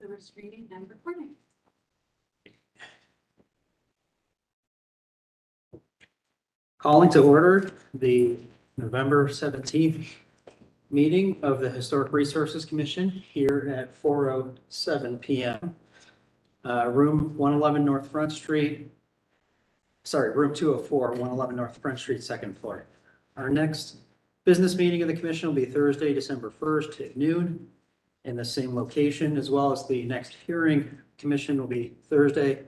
first reading and recording. Calling to order the November 17th meeting of the Historic Resources Commission here at 4:07 PM. Room 111 North Front Street, room 204, 111 North Front Street, second floor. Our next business meeting of the commission will be Thursday, December 1st at noon in the same location, as well as the next hearing commission will be Thursday,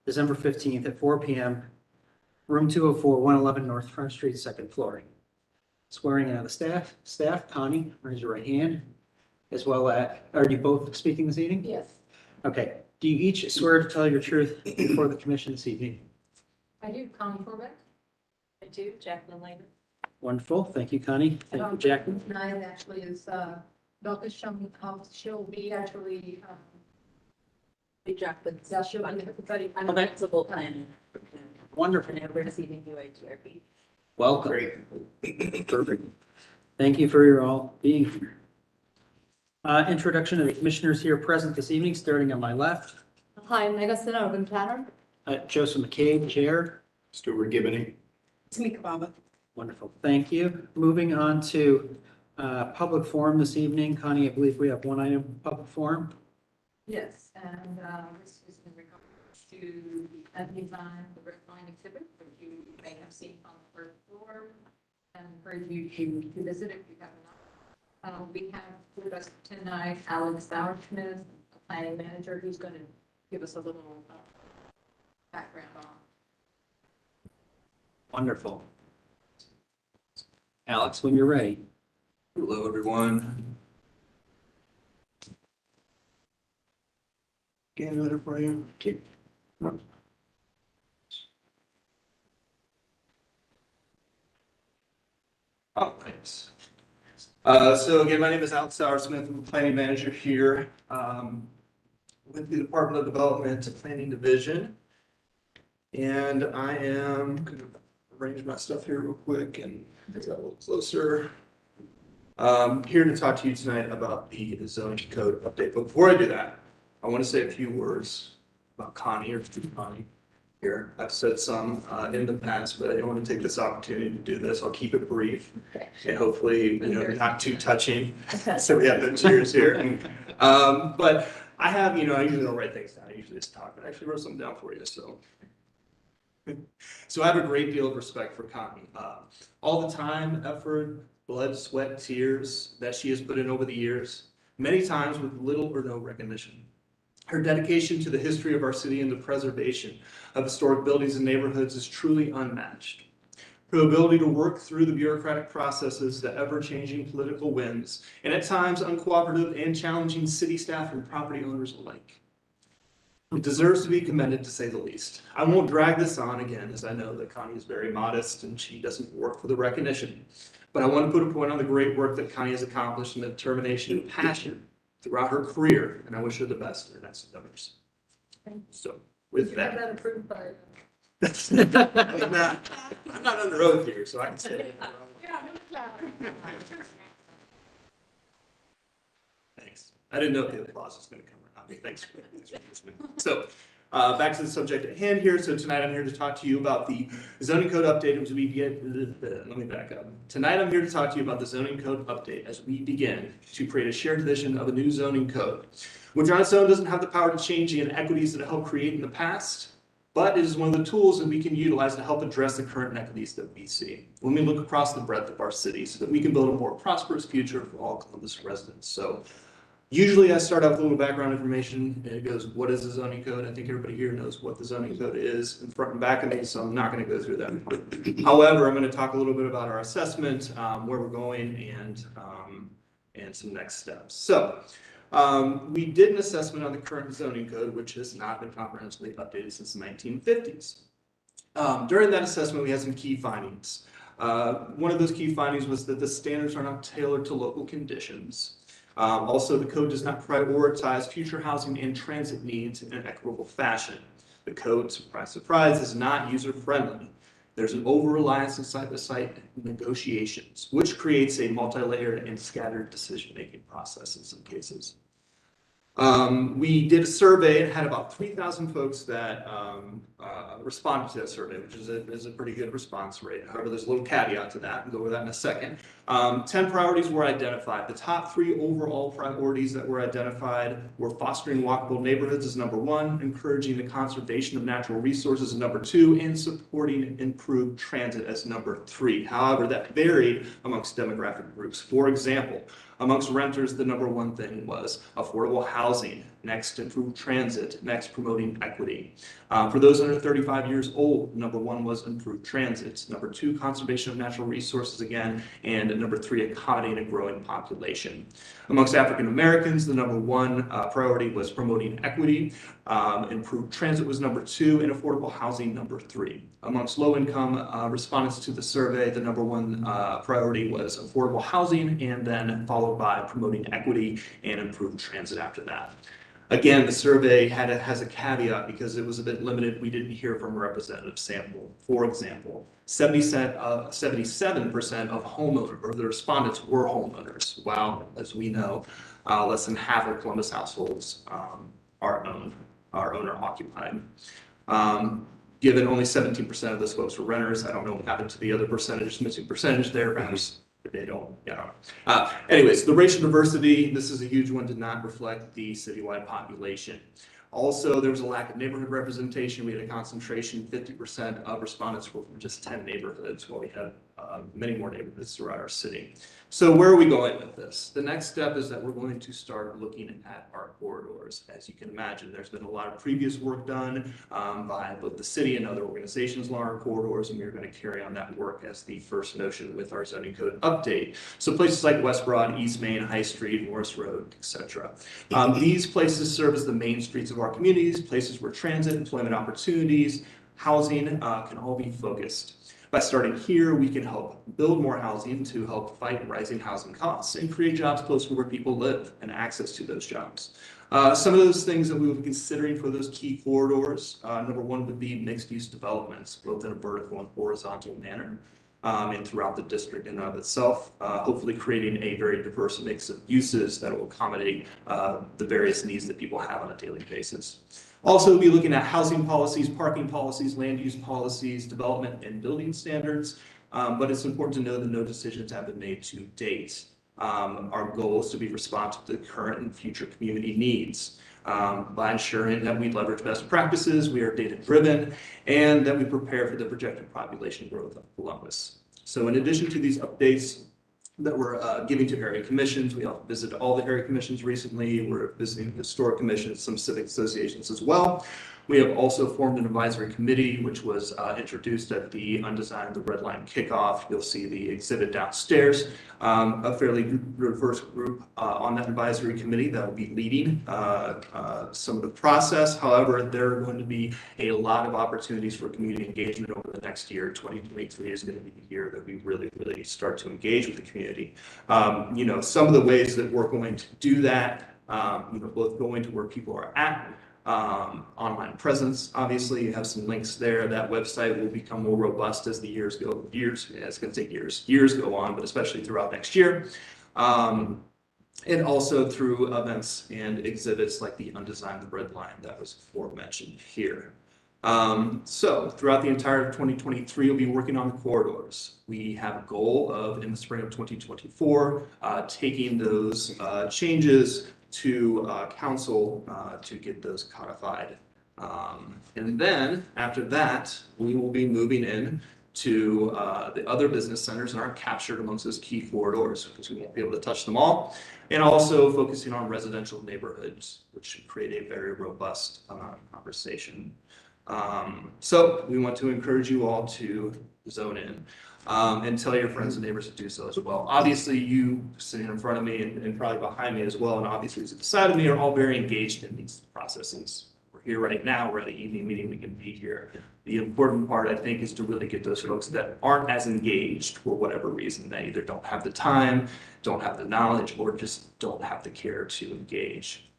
December 15th at 4 PM. Room 204, 111 North Front Street, second floor. Swearing in of the staff, Connie, raise your right hand. As well as, are you both speaking this evening? Yes. Okay. Do you each swear to tell your truth before the commission this evening? I do, Connie Corbett. I do, Jacqueline Lehman. Wonderful. Thank you, Connie. Thank you, Jacqueline. Tonight actually is, Dr. Shum, she'll be actually, be Jacqueline. Yeah, she'll be everybody. I'm a flexible plan. Wonderful. And we're receiving UHRB. Welcome. Perfect. Thank you for your all being here. Introduction of the commissioners here present this evening, starting on my left. Hi, I'm Megan Urban Planner. Joseph McCabe, Chair. Stuart Gibbony. Tamika Baba. Wonderful. Thank you. Moving on to public forum this evening. Connie, I believe we have one item, public forum. Yes, and this is in regards to the design of the red line exhibit, which you may have seen on the first floor, and encourage you to visit if you have not. We have with us tonight Alex Sauersmith, a planning manager, who's going to give us a little background on. Wonderful. Alex, when you're ready. Hello, everyone. Get another for you. Oh, thanks. So again, my name is Alex Sauersmith. I'm the planning manager here with the Department of Development Planning Division. And I am going to arrange my stuff here real quick and get that a little closer. Here to talk to you tonight about the zoning code update. But before I do that, I want to say a few words about Connie or to Connie here. I've said some in the past, but I don't want to take this opportunity to do this. I'll keep it brief and hopefully, not too touching. So we have no tears here. But I have, I usually don't write things down. I usually just talk, but I actually wrote something down for you. So I have a great deal of respect for Connie. All the time, effort, blood, sweat, tears that she has put in over the years, many times with little or no recognition. Her dedication to the history of our city and the preservation of historic buildings and neighborhoods is truly unmatched. Her ability to work through the bureaucratic processes, the ever-changing political winds, and at times uncooperative and challenging city staff and property owners alike. It deserves to be commended, to say the least. I won't drag this on again, as I know that Connie is very modest and she doesn't work for the recognition. But I want to put a point on the great work that Connie has accomplished and the determination and passion throughout her career, and I wish her the best in her next endeavors. So, with that. That approved by. I'm not under oath here, so I can say it. Thanks. I didn't know if the applause was going to come or not. Thanks for listening. So, back to the subject at hand here. So tonight I'm here to talk to you about the zoning code update as we begin. Let me back up. Tonight I'm here to talk to you about the zoning code update as we begin to create a shared vision of a new zoning code, which on its own doesn't have the power to change the inequities that it helped create in the past, but it is one of the tools that we can utilize to help address the current inequities that we see when we look across the breadth of our city so that we can build a more prosperous future for all Columbus residents. So usually I start out with a little background information and it goes, what is the zoning code? I think everybody here knows what the zoning code is in front and back of me, so I'm not going to go through that. However, I'm going to talk a little bit about our assessment, where we're going, and some next steps. So we did an assessment on the current zoning code, which has not been comprehensively updated since the 1950s. During that assessment, we had some key findings. One of those key findings was that the standards are not tailored to local conditions. Also, the code does not prioritize future housing and transit needs in an equitable fashion. The code, surprise, surprise, is not user-friendly. There's an over-reliance on site-by-site negotiations, which creates a multi-layered and scattered decision-making process in some cases. We did a survey and had about 3,000 folks that responded to that survey, which is a pretty good response rate. However, there's a little caveat to that. We'll go over that in a second. 10 priorities were identified. The top 3 overall priorities that were identified were fostering walkable neighborhoods as number 1, encouraging the conservation of natural resources as number 2, and supporting improved transit as number 3. However, that varied amongst demographic groups. For example, amongst renters, the number 1 thing was affordable housing, next improved transit, next promoting equity. For those under 35 years old, number 1 was improved transit, number 2, conservation of natural resources again, and number 3, accommodating a growing population. Amongst African Americans, the number 1 priority was promoting equity, improved transit was number 2, and affordable housing number 3. Amongst low-income respondents to the survey, the number 1 priority was affordable housing, and then followed by promoting equity and improved transit after that. Again, the survey has a caveat because it was a bit limited. We didn't hear from a representative sample. For example, 77% of homeowners, or the respondents, were homeowners, while, as we know, less than half of Columbus households are owner-occupied. Given only 17% of those folks were renters, I don't know what happened to the other percentage, missing percentage there, perhaps they don't, anyways, the racial diversity, this is a huge one, did not reflect the citywide population. Also, there was a lack of neighborhood representation. We had a concentration, 50% of respondents were from just 10 neighborhoods, while we have many more neighborhoods throughout our city. So where are we going with this? The next step is that we're going to start looking at our corridors. As you can imagine, there's been a lot of previous work done by both the city and other organizations along our corridors, and we're going to carry on that work as the first notion with our zoning code update. So places like West Broad, East Main, High Street, Morris Road, etc. These places serve as the main streets of our communities, places where transit, employment opportunities, housing can all be focused. By starting here, we can help build more housing to help fight rising housing costs and create jobs close to where people live and access to those jobs. Some of those things that we will be considering for those key corridors, number 1 would be mixed-use developments, both in a vertical and horizontal manner, and throughout the district in and of itself, hopefully creating a very diverse mix of uses that will accommodate the various needs that people have on a daily basis. Also, we'll be looking at housing policies, parking policies, land use policies, development and building standards, but it's important to know that no decisions have been made to date. Our goal is to be responsive to current and future community needs by ensuring that we leverage best practices, we are data-driven, and that we prepare for the projected population growth of Columbus. So in addition to these updates that we're giving to area commissions, we also visited all the area commissions recently. We're visiting historic commissions, some civic associations as well. We have also formed an advisory committee, which was introduced at the Undesigned the Red Line kickoff. You'll see the exhibit downstairs. A fairly diverse group on that advisory committee that will be leading some of the process. However, there are going to be a lot of opportunities for community engagement over the next year. 2023 is going to be the year that we really start to engage with the community. Some of the ways that we're going to do that, both going to where people are at, online presence. Obviously, you have some links there. That website will become more robust as the years go. It's going to take years go on, but especially throughout next year. And also through events and exhibits like the Undesigned the Red Line that was aforementioned here. So throughout the entire 2023, we'll be working on the corridors. We have a goal of, in the spring of 2024, taking those changes to council to get those codified. And then after that, we will be moving in to the other business centers that aren't captured amongst those key corridors because we won't be able to touch them all. And also focusing on residential neighborhoods, which should create a very robust conversation. So we want to encourage you all to zone in. And tell your friends and neighbors to do so as well. Obviously, you sitting in front of me and probably behind me as well, and obviously to the side of me are all very engaged in these processes. We're here right now, we're at the evening meeting, we can be here. The important part, I think, is to really get those folks that aren't as engaged for whatever reason. They either don't have the time, don't have the knowledge, or just don't have the care to engage.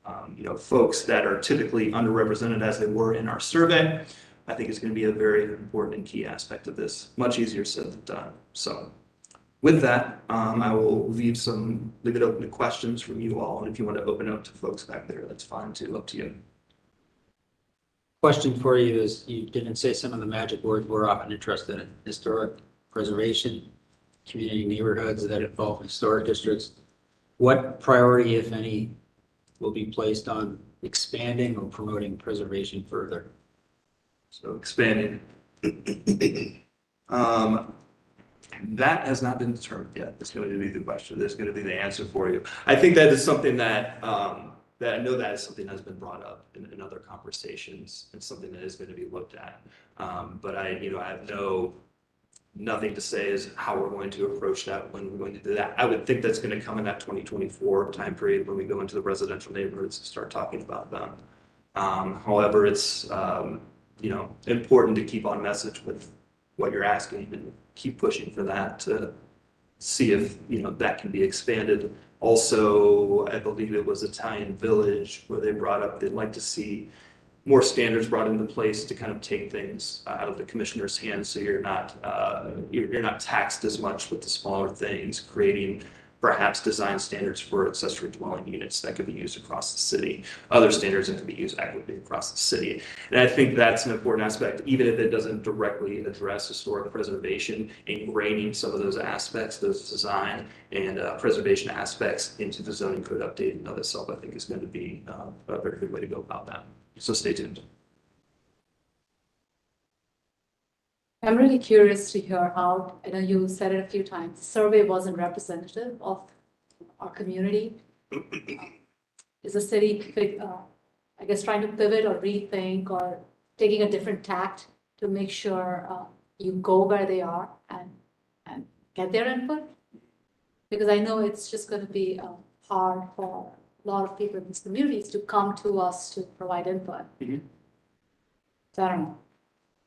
Folks that are typically underrepresented as they were in our survey, I think is going to be a very important and key aspect of this. Much easier said than done. So with that, I will leave it open to questions from you all. And if you want to open it up to folks back there, that's fine too, up to you. Question for you is, you didn't say some of the magic words we're often interested in: historic preservation, community neighborhoods that involve historic districts. What priority, if any, will be placed on expanding or promoting preservation further? So expanding. That has not been determined yet. It's going to be the question. There's going to be the answer for you. I think that is something that I know that is something that's been brought up in other conversations and something that is going to be looked at. But I have nothing to say is how we're going to approach that, when we're going to do that. I would think that's going to come in that 2024 time period when we go into the residential neighborhoods and start talking about them. However, it's important to keep on message with what you're asking and keep pushing for that to see if that can be expanded. Also, I believe it was Italian Village where they brought up they'd like to see more standards brought into place to kind of take things out of the commissioner's hands, so you're not taxed as much with the smaller things, creating perhaps design standards for accessory dwelling units that could be used across the city, other standards that could be used equitably across the city. And I think that's an important aspect, even if it doesn't directly address historic preservation, ingraining some of those aspects, those design and preservation aspects into the zoning code update in of itself, I think is going to be a very good way to go about that. So stay tuned. I'm really curious to hear how, I know you said it a few times, the survey wasn't representative of our community. Is the city, I guess, trying to pivot or rethink or taking a different tact to make sure you go where they are and get their input? Because I know it's just going to be hard for a lot of people in these communities to come to us to provide input. Mm-hmm. So I don't know.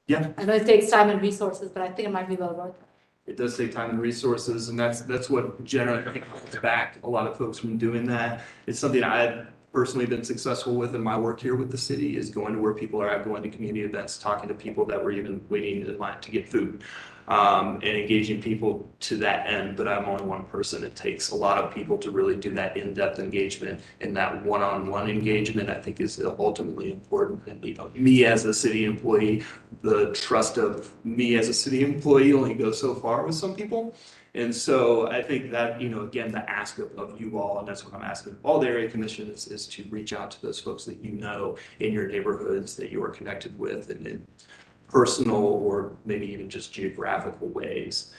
Yeah. I know it takes time and resources, but I think it might be well worth it. It does take time and resources, and that's what generally holds back a lot of folks from doing that. It's something I've personally been successful with in my work here with the city, is going to where people are at, going to community events, talking to people that were even waiting in line to get food, and engaging people to that end. But I'm only one person. It takes a lot of people to really do that in-depth engagement, and that one-on-one engagement, I think, is ultimately important. And me as a city employee, the trust of me as a city employee only goes so far with some people. And so I think that, again, the ask of you all, and that's what I'm asking of all the area commissions, is to reach out to those folks that in your neighborhoods that you are connected with, and in personal or maybe even just geographical ways,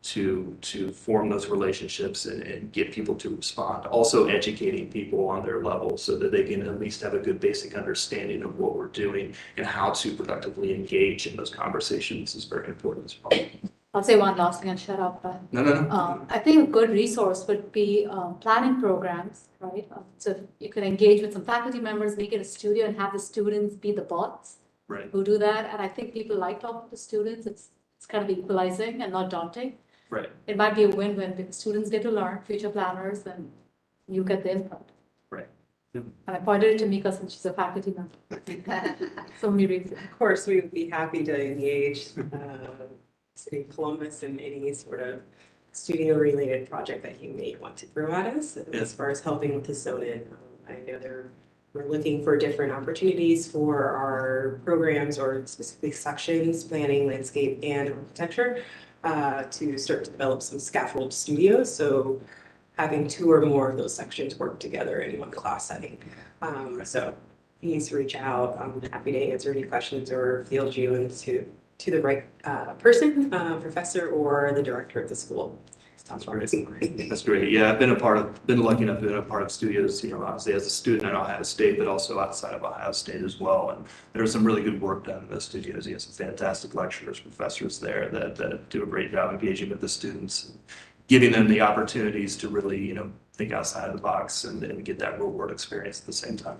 to form those relationships and get people to respond. Also educating people on their level so that they can at least have a good basic understanding of what we're doing and how to productively engage in those conversations is very important as well. I'll say one last thing and shut up, but No. I think a good resource would be planning programs, right? So you can engage with some faculty members, make it a studio and have the students be the bots Right. who do that. And I think people like talking to students. It's kind of equalizing and not daunting. Right. It might be a win-win because students get to learn, future planners, and you get the input. Right. And I pointed it to Mika since she's a faculty member. So many reasons. Of course, we would be happy to engage City of Columbus in any sort of studio-related project that you may want to throw at us. As far as helping with the zoning, I know we're looking for different opportunities for our programs, or specifically sections, planning, landscape, and architecture, to start to develop some scaffold studios. So having 2 or more of those sections work together in one class setting. So please reach out. I'm happy to answer any questions or field you into the right person, professor, or the director of the school. That's great. That's great. Yeah, I've been lucky enough to be a part of studios, obviously as a student at Ohio State, but also outside of Ohio State as well. And there's some really good work done in those studios. You have some fantastic lecturers, professors there that do a great job engaging with the students, giving them the opportunities to really, think outside of the box and get that real world experience at the same time.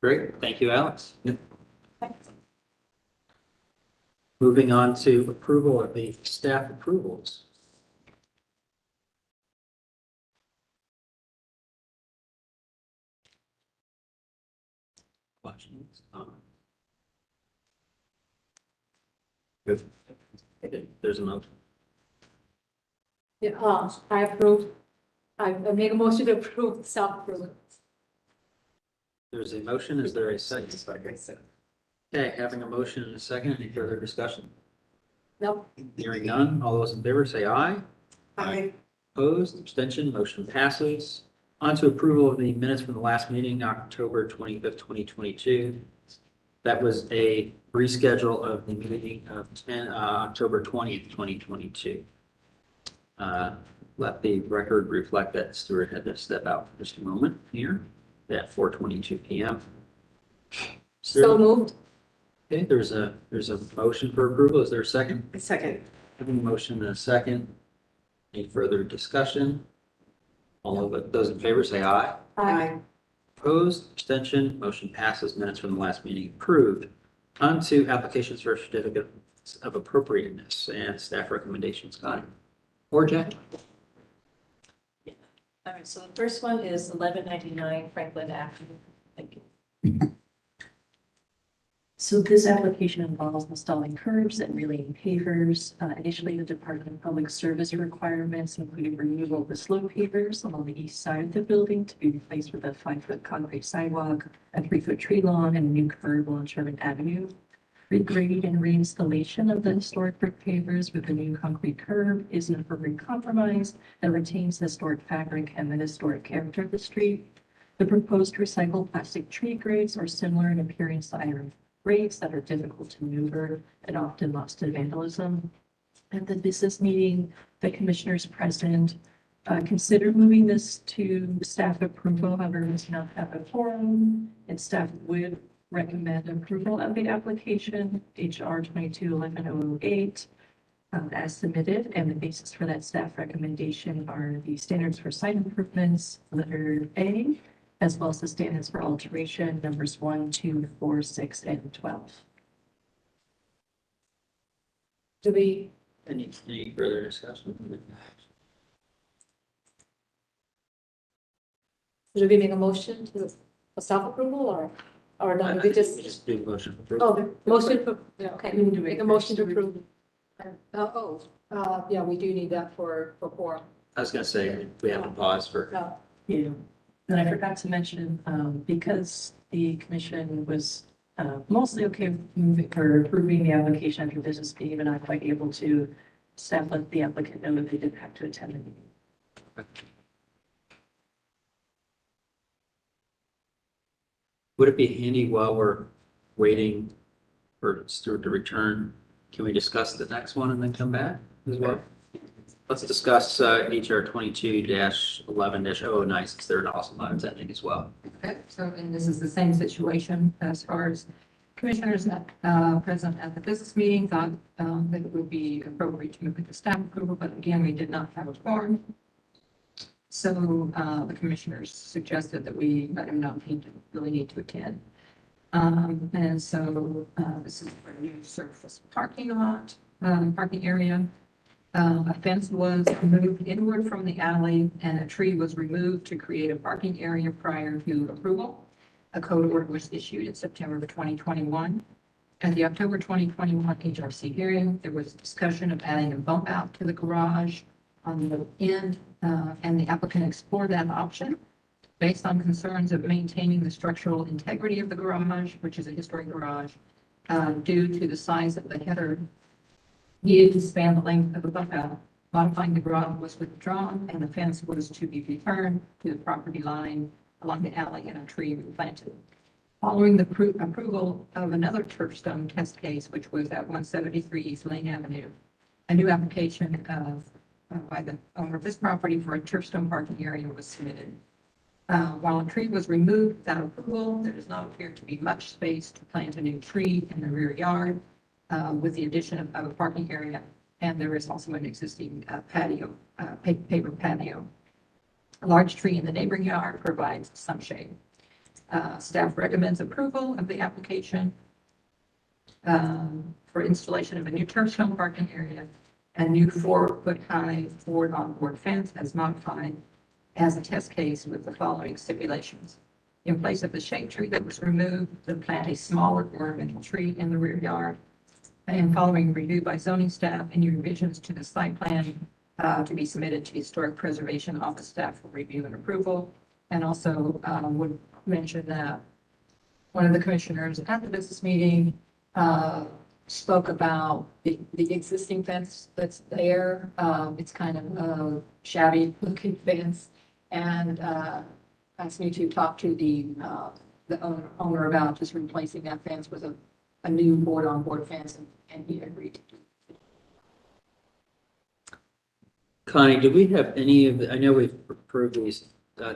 Great, thank you, Alex. Yep. Moving on to approval of the staff approvals. Questions? Good. There's a motion. Yeah, I approve. I make a motion to approve self-approval. There's a motion. Is there a second? Okay, having a motion and a second, any further discussion? Nope. Hearing none, all those in favor say aye. Aye. Opposed, abstention, motion passes. On to approval of the minutes from the last meeting, October 25th, 2022. That was a reschedule of the meeting of October 20th, 2022. Let the record reflect that Stuart had to step out for just a moment here at 4:22 PM. So moved. Okay, there's a motion for approval. Is there a second? Second. Having a motion and a second. Any further discussion? All of those in favor say aye. Aye. Opposed, abstention, motion passes. Minutes from the last meeting approved. On to applications for certificates of appropriateness and staff recommendations. Connie or Jack? All right, so the first one is 1199 Franklin Avenue. Thank you. So this application involves installing curbs and relaying pavers. Initially, the Department of Public Service requirements included removal of the slow pavers along the east side of the building to be replaced with a 5-foot concrete sidewalk, a 3-foot tree lawn, and a new curb along Sherman Avenue. Regrade and reinstallation of the historic brick pavers with a new concrete curb is an appropriate compromise that retains the historic fabric and the historic character of the street. The proposed recycled plastic tree grades are similar in appearance to iron grades that are difficult to maneuver and often lost to vandalism. At the business meeting, the commissioners present considered moving this to staff approval, however, it's not have a forum, and staff would recommend approval of the application, HR 22-1108, as submitted, and the basis for that staff recommendation are the standards for site improvements, letter A, as well as the standards for alteration, numbers 1, 2, 4, 6, and 12. Do we, Any further discussion? should we make a motion to for self-approval or no, we just, do the motion. for approval. motion for, yeah, okay, We need to make a make motion to that. approve. Yeah, we do need that for quorum. I was gonna say, we have to pause for, No. Yeah, and I forgot to mention, because the commission was mostly okay with moving or approving the application after business meeting, but not quite able to, staff let the applicant know that they didn't have to attend the meeting. would it be handy while we're waiting for Stuart to return? Can we discuss the next one and then come back as well? Let's discuss HR 22-11-009 since they're also not attending as well. Okay, so, and this is the same situation as far as commissioners present at the business meeting thought that it would be appropriate to move it to staff approval, but again, we did not have a quorum. So the commissioners suggested that we let him know he didn't really need to attend. And so this is for a new surface parking lot, parking area. A fence was moved inward from the alley and a tree was removed to create a parking area prior to approval. A code order was issued in September of 2021. At the October 2021 HRC hearing, there was discussion of adding a bump out to the garage on the end, and the applicant explored that option based on concerns of maintaining the structural integrity of the garage, which is a historic garage, due to the size of the header needed to span the length of the bump out. Modifying the garage was withdrawn and the fence was to be returned to the property line along the alley and a tree replanted. Following the approval of another turf stone test case, which was at 173 East Lane Avenue, a new application by the owner of this property for a turf stone parking area was submitted. While a tree was removed without approval, there does not appear to be much space to plant a new tree in the rear yard with the addition of a parking area. And there is also an existing patio, paper patio. A large tree in the neighboring yard provides some shade. Staff recommends approval of the application for installation of a new turf stone parking area, a new 4-foot high board on-board fence as modified as a test case with the following stipulations. In place of the shade tree that was removed, to plant a smaller ornamental tree in the rear yard. and following review by zoning staff, any revisions to the site plan to be submitted to the Historic Preservation Office staff for review and approval. And also would mention that one of the commissioners at the business meeting spoke about the existing fence that's there. It's kind of a shabby looking fence, and asked me to talk to the owner about just replacing that fence with a new board-on-board fence, and he agreed to do it. Connie, do we have any of the, I know we've approved these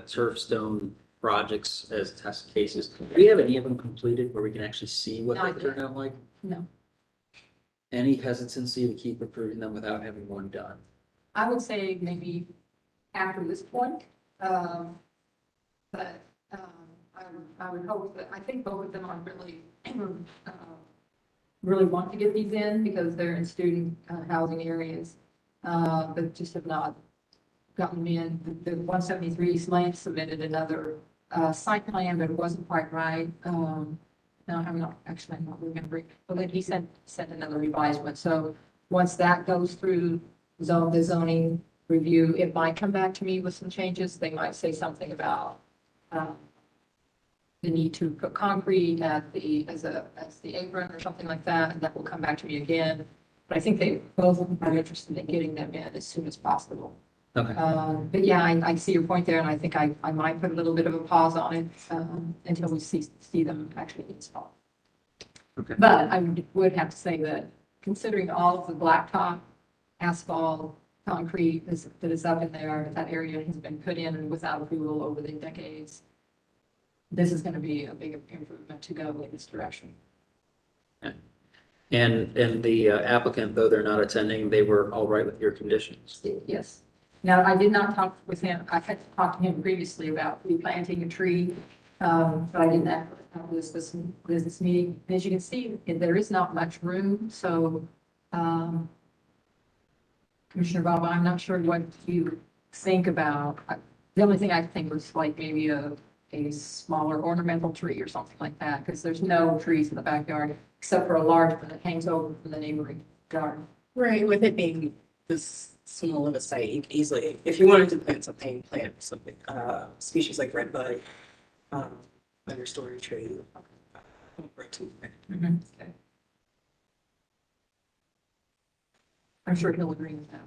turf stone projects as test cases. Do we have any of them completed where we can actually see what Not they turn out like? No, Any hesitancy to keep approving them without having one done? I would say maybe after this point, but I would hope that, I think both of them are really, really want to get these in because they're in student housing areas, but just have not gotten them in. The 173 Slate submitted another site plan, but it wasn't quite right. No, I'm not remembering, but then he sent another revised one. So once that goes through the zoning review, it might come back to me with some changes. They might say something about the need to put concrete at as the apron or something like that, and that will come back to me again. But I think they both are interested in getting them in as soon as possible. Okay. But yeah, I see your point there, and I think I might put a little bit of a pause on it until we see them actually installed. Okay. But I would have to say that considering all of the blacktop, asphalt, concrete that is up in there, that area has been put in without approval over the decades. This is going to be a big improvement to go in this direction. And the applicant, though they're not attending, they were all right with your conditions? Yes. Now, I did not talk with him. I had talked to him previously about replanting a tree, but I didn't have this meeting. As you can see, there is not much room, so Commissioner Bob, I'm not sure what you think about. The only thing I think was like maybe a smaller ornamental tree or something like that, because there's no trees in the backyard except for a large one that hangs over from the neighboring garden. Right, with it being this small of a site, you could easily, if you wanted to plant something, species like redbud, understory tree. Okay. I'm sure he'll agree with that.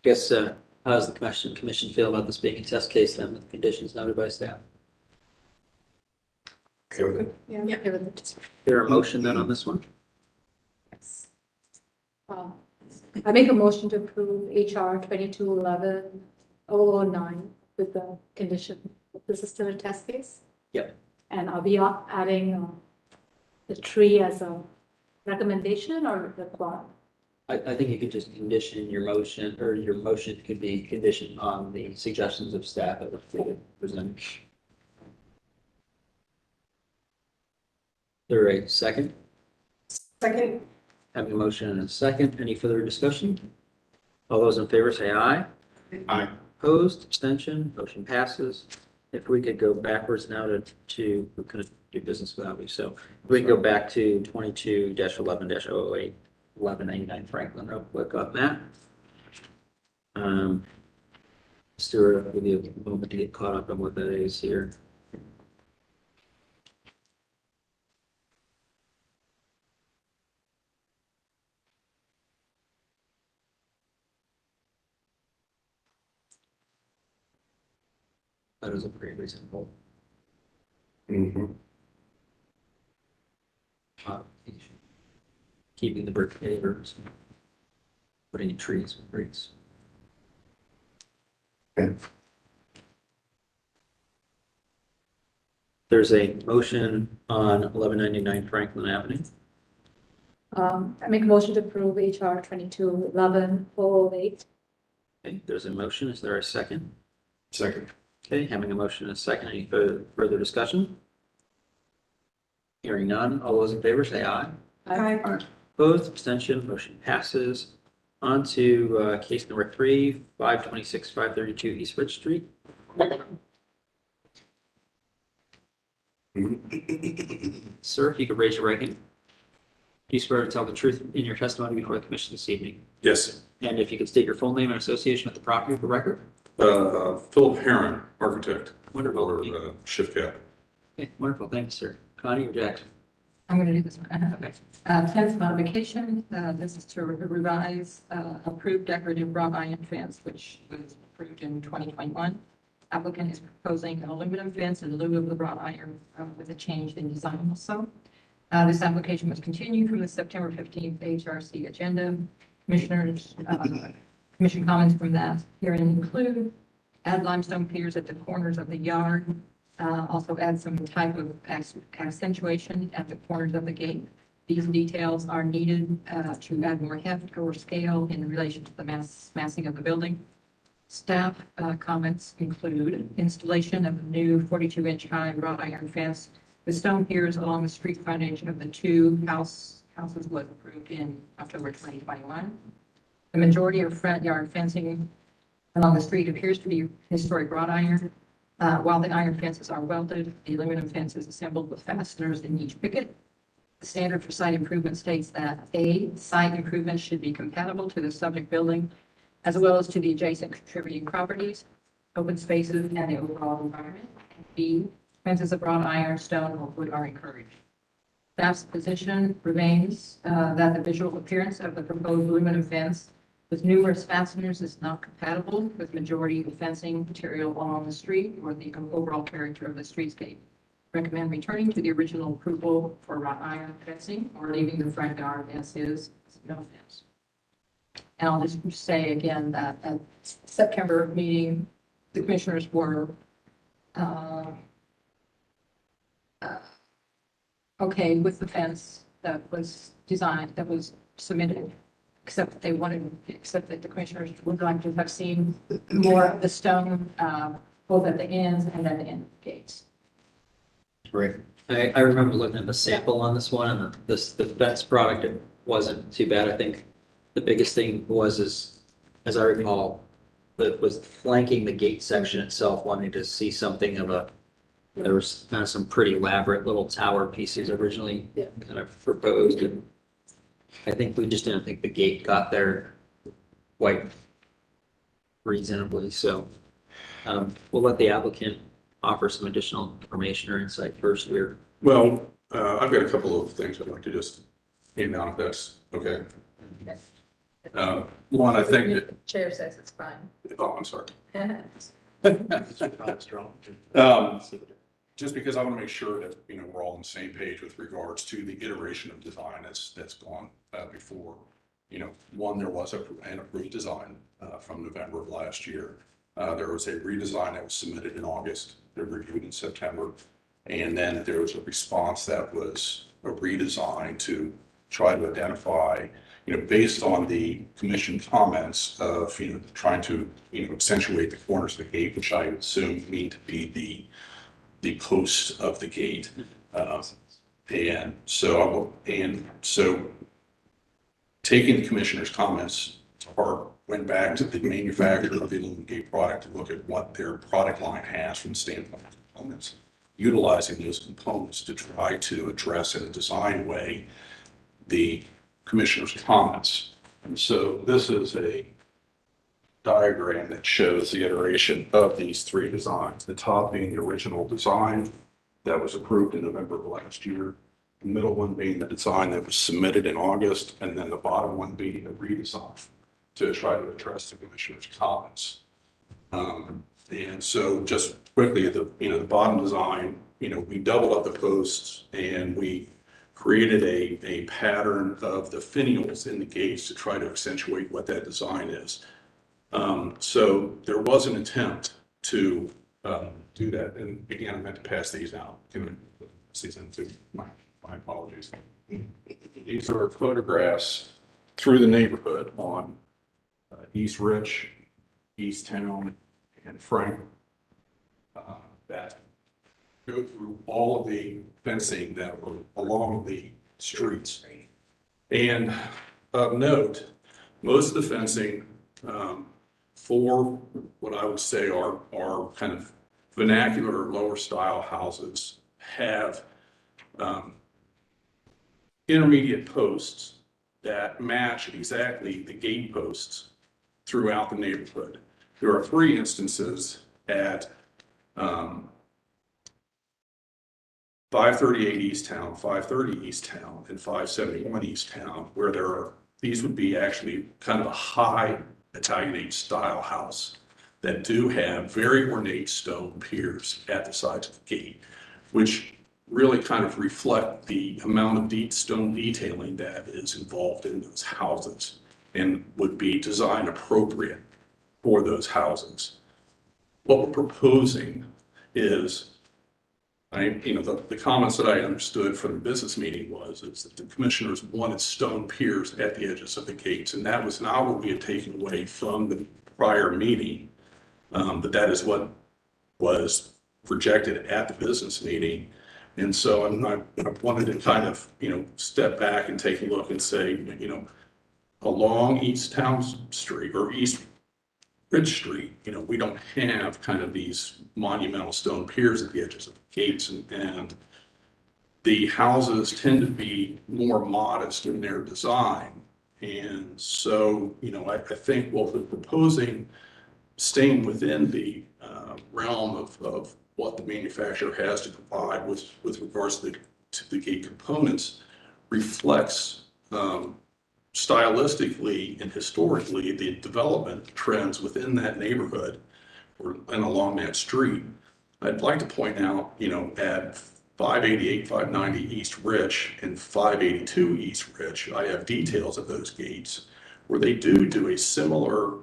Guess, how does the commission feel about this being a test case then with the conditions noted by staff? Yeah. Is there a motion then on this one? Yes. I make a motion to approve HR 2211-009 with the condition, this is still a test case? Yep. And I'll be adding the tree as a recommendation or the plot? I think you could just condition your motion, or your motion could be conditioned on the suggestions of staff that were presented. There a second? Second. Having a motion and a second, any further discussion? All those in favor say aye. Aye. Opposed, abstention, motion passes. If we could go backwards now to we couldn't do business without me, so if we can go back to 22-11-008, 1199 Franklin real quick on that. Stuart, I'll give you a moment to get caught up on what that is here. That is a pretty reasonable modification. Keeping the brick pavers, putting in trees with bricks. There's a motion on 1199 Franklin Avenue. I make a motion to approve HR 2211-008. Okay, there's a motion. Is there a second? Second. Okay, having a motion and a second. Any further discussion? Hearing none. All those in favor say aye. Aye. Opposed, abstention, motion passes. On to case number 3, 526-532 East Ridge Street. Sir, if you could raise your right hand. Do you swear to tell the truth in your testimony before the commission this evening? Yes. And if you could state your full name and association with the property for record? Philip Heron, architect. Wonderful. Or shift cap. Okay, wonderful. Thank you, sir. Connie or Jackson? I'm going to do this one. Okay. 10th modification, this is to revise approved decorative wrought iron fence, which was approved in 2021. Applicant is proposing an aluminum fence in lieu of the wrought iron with a change in design also. This application was continued from the September 15th HRC agenda. Commissioners, commission comments from that hearing include add limestone piers at the corners of the yard. Also add some type of accentuation at the corners of the gate. These details are needed to add more heft or scale in relation to the massing of the building. Staff comments include installation of a new 42-inch high wrought iron fence with stone piers along the street frontage of the two houses was approved in October 2021. The majority of front yard fencing along the street appears to be historic wrought iron. While the iron fences are welded, the aluminum fence is assembled with fasteners in each picket. The standard for site improvement states that A, site improvements should be compatible to the subject building, as well as to the adjacent contributing properties, open spaces, and the overall environment. And B, fences of wrought iron, stone, or wood are encouraged. Staff's position remains that the visual appearance of the proposed aluminum fence with numerous fasteners is not compatible with majority of the fencing material along the street or the overall character of the streetscape. Recommend returning to the original approval for wrought iron fencing or leaving the front yard as is, no fence. And I'll just say again that at September meeting, the commissioners were okay with the fence that was designed, that was submitted, except that the commissioners would like to have seen more of the stone, both at the ends and at the end of the gates. Great. I remember looking at the sample on this one, and the fence product, it wasn't too bad. I think the biggest thing was, as I recall, that was flanking the gate section itself, wanting to see something of there was kind of some pretty elaborate little tower pieces originally kind of proposed, and I think we just didn't think the gate got there quite reasonably, so we'll let the applicant offer some additional information or insight first here. Well, I've got a couple of things I'd like to just hand down if that's okay. One, I think that, The chair says it's fine. oh, I'm sorry. Just because I want to make sure that, we're all on the same page with regards to the iteration of design that's gone before. One, there was an approved design from November of last year. There was a redesign that was submitted in August, they were reviewed in September. And then there was a response that was a redesign to try to identify, based on the commission comments of, trying to, accentuate the corners of the gate, which I assume mean to be the posts of the gate. And so taking the commissioner's comments to heart, went back to the manufacturer of the aluminum gate product to look at what their product line has from the standpoint of components, utilizing those components to try to address in a design way the commissioner's comments. And so this is a diagram that shows the iteration of these three designs. The top being the original design that was approved in November of last year, the middle one being the design that was submitted in August, and then the bottom one being the redesign to try to address the commissioner's comments. And so just quickly, the bottom design, we doubled up the posts and we created a pattern of the finials in the gates to try to accentuate what that design is. So there was an attempt to do that. And again, I meant to pass these out. My apologies. These are photographs through the neighborhood on East Rich, East Town, and Frank that go through all of the fencing that were along the streets. And of note, most of the fencing for what I would say are kind of vernacular lower style houses have intermediate posts that match exactly the gate posts throughout the neighborhood. There are 3 instances at 538 East Town, 530 East Town, and 571 East Town, where these would be actually kind of a high Italianate style house that do have very ornate stone piers at the sides of the gate, which really kind of reflect the amount of deep stone detailing that is involved in those houses and would be design appropriate for those houses. What we're proposing is, the comments that I understood from the business meeting is that the commissioners wanted stone piers at the edges of the gates, and that was not what we had taken away from the prior meeting. But that is what was projected at the business meeting. And so I wanted to kind of, step back and take a look and say, along East Town Street or East Ridge Street, we don't have kind of these monumental stone piers at the edges of the gates, and the houses tend to be more modest in their design. And so, I think what we're proposing, staying within the realm of what the manufacturer has to provide with regards to the gate components, reflects stylistically and historically the development trends within that neighborhood and along that street. I'd like to point out, at 588, 590 East Rich and 582 East Rich, I have details of those gates where they do a similar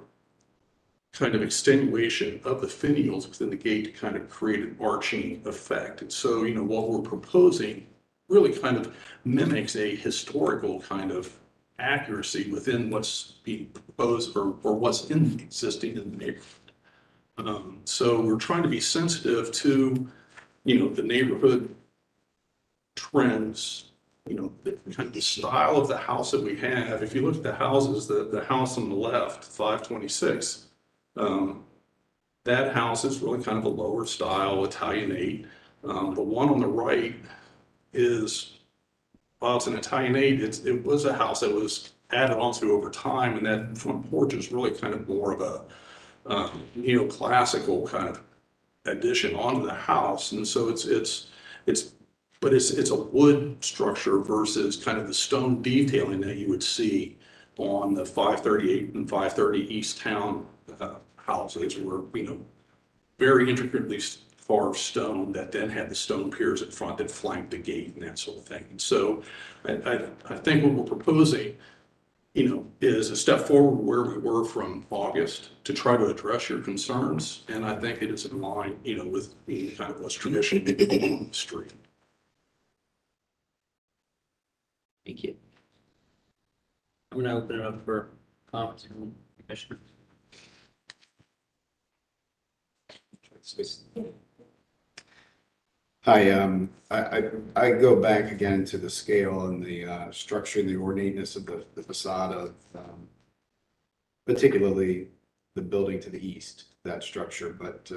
kind of extenuation of the finials within the gate to kind of create an arching effect. And so, what we're proposing really kind of mimics a historical kind of accuracy within what's being proposed or what's existing in the neighborhood. So we're trying to be sensitive to, the neighborhood trends, the kind of the style of the house that we have. If you look at the houses, the house on the left, 526, that house is really kind of a lower style Italianate. The one on the right is, while it's an Italianate, it was a house that was added onto over time, and that front porch is really kind of more of a neoclassical kind of addition onto the house. And so it's a wood structure versus kind of the stone detailing that you would see on the 538 and 530 East Town houses, were very intricately carved stone that then had the stone piers in front that flanked the gate and that sort of thing. And so I think what we're proposing, is a step forward where we were from August to try to address your concerns. And I think it is in line, with the kind of what's traditional on the street. Thank you. I'm going to open it up for comments from the commissioner. Hi, I go back again to the scale and the structure and the ornateness of the facade of particularly the building to the east, that structure. But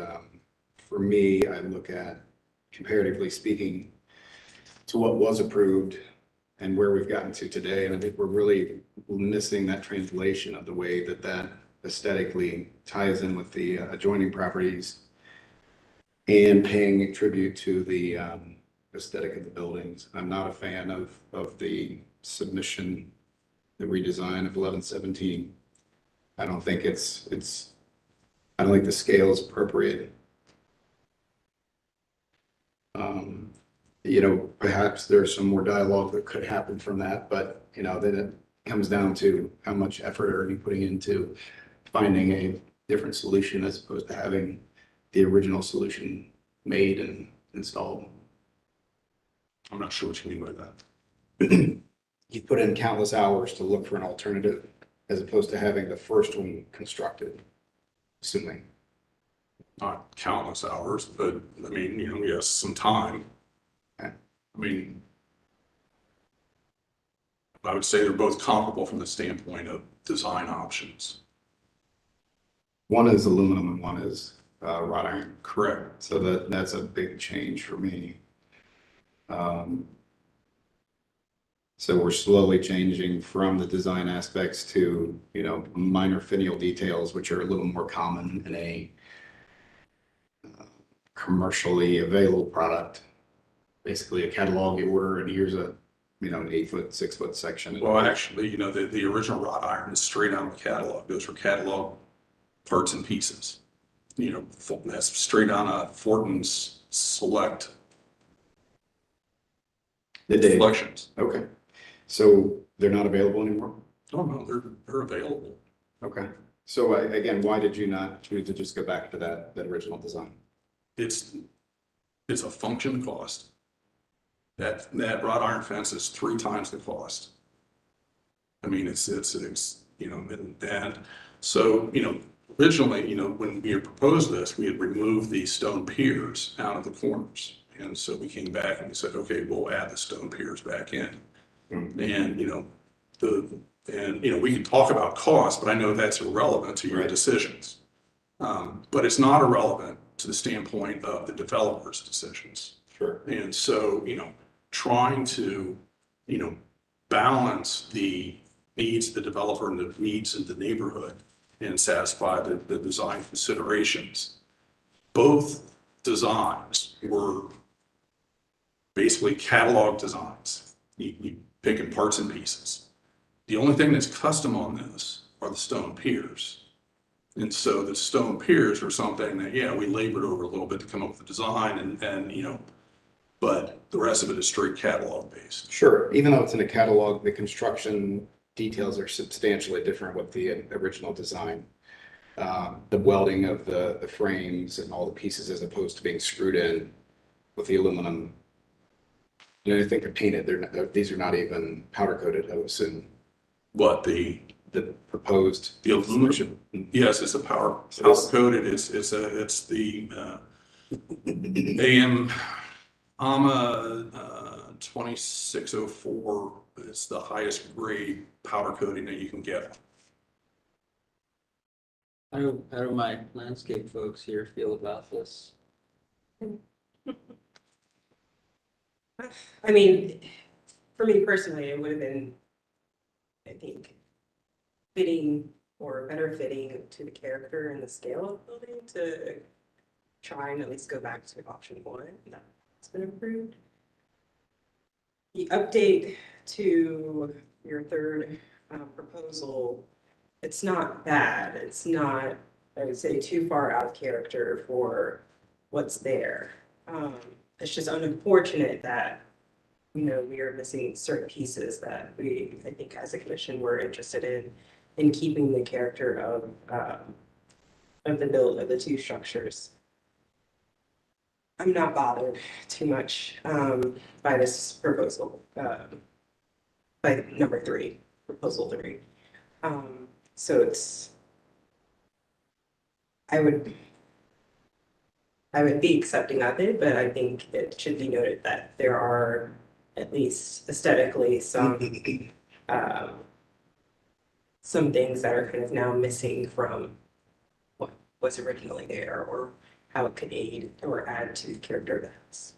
for me, I look at, comparatively speaking, to what was approved and where we've gotten to today. And I think we're really missing that translation of the way that aesthetically ties in with the adjoining properties and paying tribute to the aesthetic of the buildings. I'm not a fan of the submission, the redesign of 1117. I don't think I don't think the scale is appropriate. Perhaps there's some more dialogue that could happen from that, but then it comes down to how much effort are you putting into finding a different solution as opposed to having the original solution made and installed. I'm not sure what you mean by that. You put in countless hours to look for an alternative as opposed to having the first one constructed, assuming. Not countless hours, but I mean, yes, some time. Okay. I mean, I would say they're both comparable from the standpoint of design options. One is aluminum and one is wrought iron. Correct. So that's a big change for me. So So we're slowly changing from the design aspects to, minor finial details, which are a little more common in a commercially available product. Basically a catalog you order and here's a, an 8-foot, 6-foot section. Well, actually, the original wrought iron is straight out of the catalog. Those were catalog parts and pieces. That's straight on a Fortin's Select Did they? selections. Okay. So they're not available anymore? Oh, no, they're available. Okay. So again, why did you not choose to just go back to that original design? It's a function cost. That wrought iron fence is 3 times the cost. I mean, it's and so, originally, when we had proposed this, we had removed the stone piers out of the corners. And so we came back and we said, okay, we'll add the stone piers back in. And, we can talk about cost, but I know that's irrelevant to your decisions. But it's not irrelevant to the standpoint of the developer's decisions. Sure. And so, trying to, balance the needs of the developer and the needs of the neighborhood and satisfy the design considerations. Both designs were basically catalog designs. You pick in parts and pieces. The only thing that's custom on this are the stone piers. And so the stone piers are something that, we labored over a little bit to come up with the design and but the rest of it is straight catalog based. Sure. Even though it's in a catalog, the construction details are substantially different with the original design. The welding of the frames and all the pieces as opposed to being screwed in with the aluminum. I think they're painted. These are not even powder coated, I would assume. What the proposed the aluminum? solution. Yes, it's a powder coated. It's the AM AMA 2604. It's the highest grade powder coating that you can get. How do my landscape folks here feel about this? I mean, for me personally, it would have been, I think, fitting or better fitting to the character and the scale of the building to try and at least go back to option 1 that's been approved. The update to your third proposal, it's not bad. It's not, I would say, too far out of character for what's there. It's just unfortunate that, we are missing certain pieces that we, I think, as a commission, were interested in keeping the character of the build of the 2 structures. I'm not bothered too much by this proposal, by number 3, proposal 3. So it's, I would be accepting of it, but I think it should be noted that there are at least aesthetically some things that are kind of now missing from what was originally there, or how it could aid or add to the character of the house.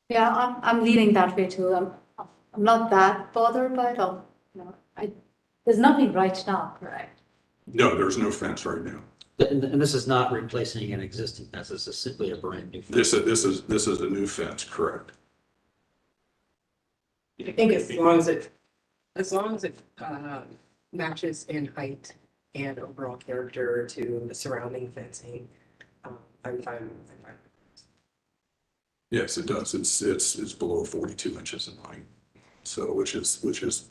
Yeah, I'm leaning that way too. I'm not that bothered by it. There's nothing right now, correct? No, there's no fence right now. And this is not replacing an existing fence. This is simply a brand new fence. This is a new fence, correct? I think as long as it matches in height and overall character to the surrounding fencing, I'm fine. Yes, it does. It's below 42 inches in height. So which is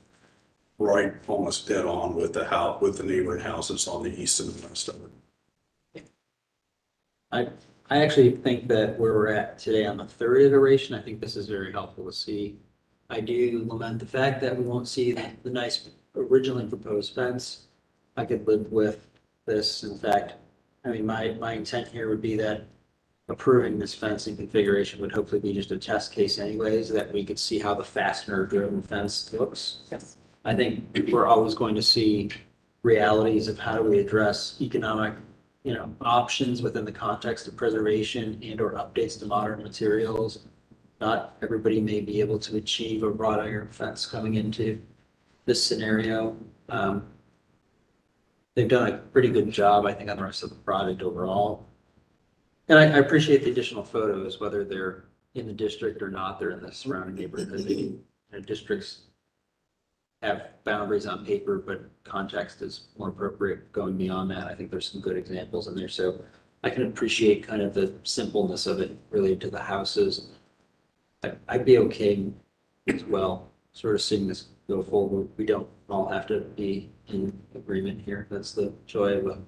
right, almost dead on with the house, with the neighboring houses on the east and the west of it. I actually think that where we're at today on the 3rd iteration, I think this is very helpful to see. I do lament the fact that we won't see the nice originally proposed fence. I could live with this. In fact, I mean, my intent here would be that approving this fencing configuration would hopefully be just a test case anyways, that we could see how the fastener driven fence looks. Yes. I think we're always going to see realities of how do we address economic, options within the context of preservation and or updates to modern materials. not everybody may be able to achieve a wrought iron fence coming into this scenario. They've done a pretty good job, I think, on the rest of the project overall. And I appreciate the additional photos, whether they're in the district or not, they're in the surrounding neighborhood. Districts have boundaries on paper, but context is more appropriate going beyond that. I think there's some good examples in there. So I can appreciate kind of the simpleness of it related to the houses. I'd be okay as well, sort of seeing this go forward. We don't all have to be in agreement here. That's the joy of a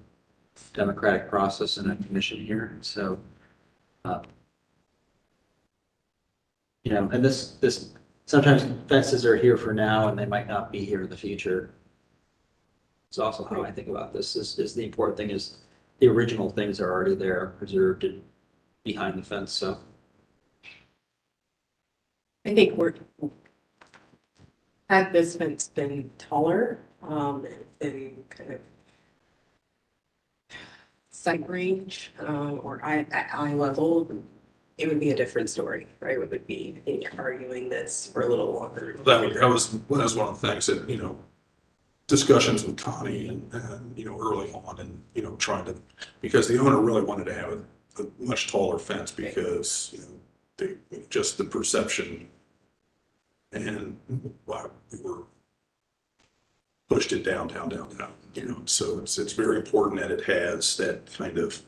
democratic process and a commission here. So, and this, sometimes fences are here for now and they might not be here in the future. It's also how I think about this is the important thing is the original things are already there, preserved and behind the fence. So I think had this fence been taller, and kind of sight range, or at eye level, it would be a different story, right? It would be, I think, arguing this for a little longer. That was one of the things that, discussions with Connie and early on and, trying to, because the owner really wanted to have a much taller fence because, just the perception and why we were pushed it down, so it's very important that it has that kind of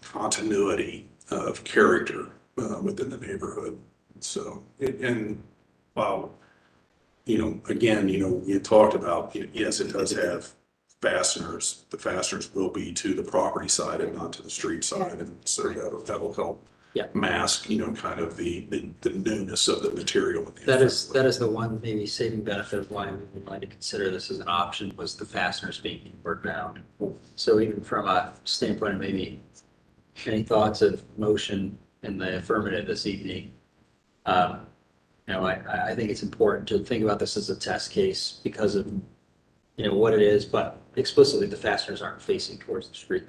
continuity of character within the neighborhood. So, and while, again, you talked about, yes, it does have fasteners. The fasteners will be to the property side and not to the street side. And so that'll help mask, kind of the newness of the material. that is the one maybe saving benefit of why we would like to consider this as an option was the fasteners being worked down. So even from a standpoint of maybe any thoughts of motion in the affirmative this evening, I think it's important to think about this as a test case because of, what it is, but explicitly the fasteners aren't facing towards the street.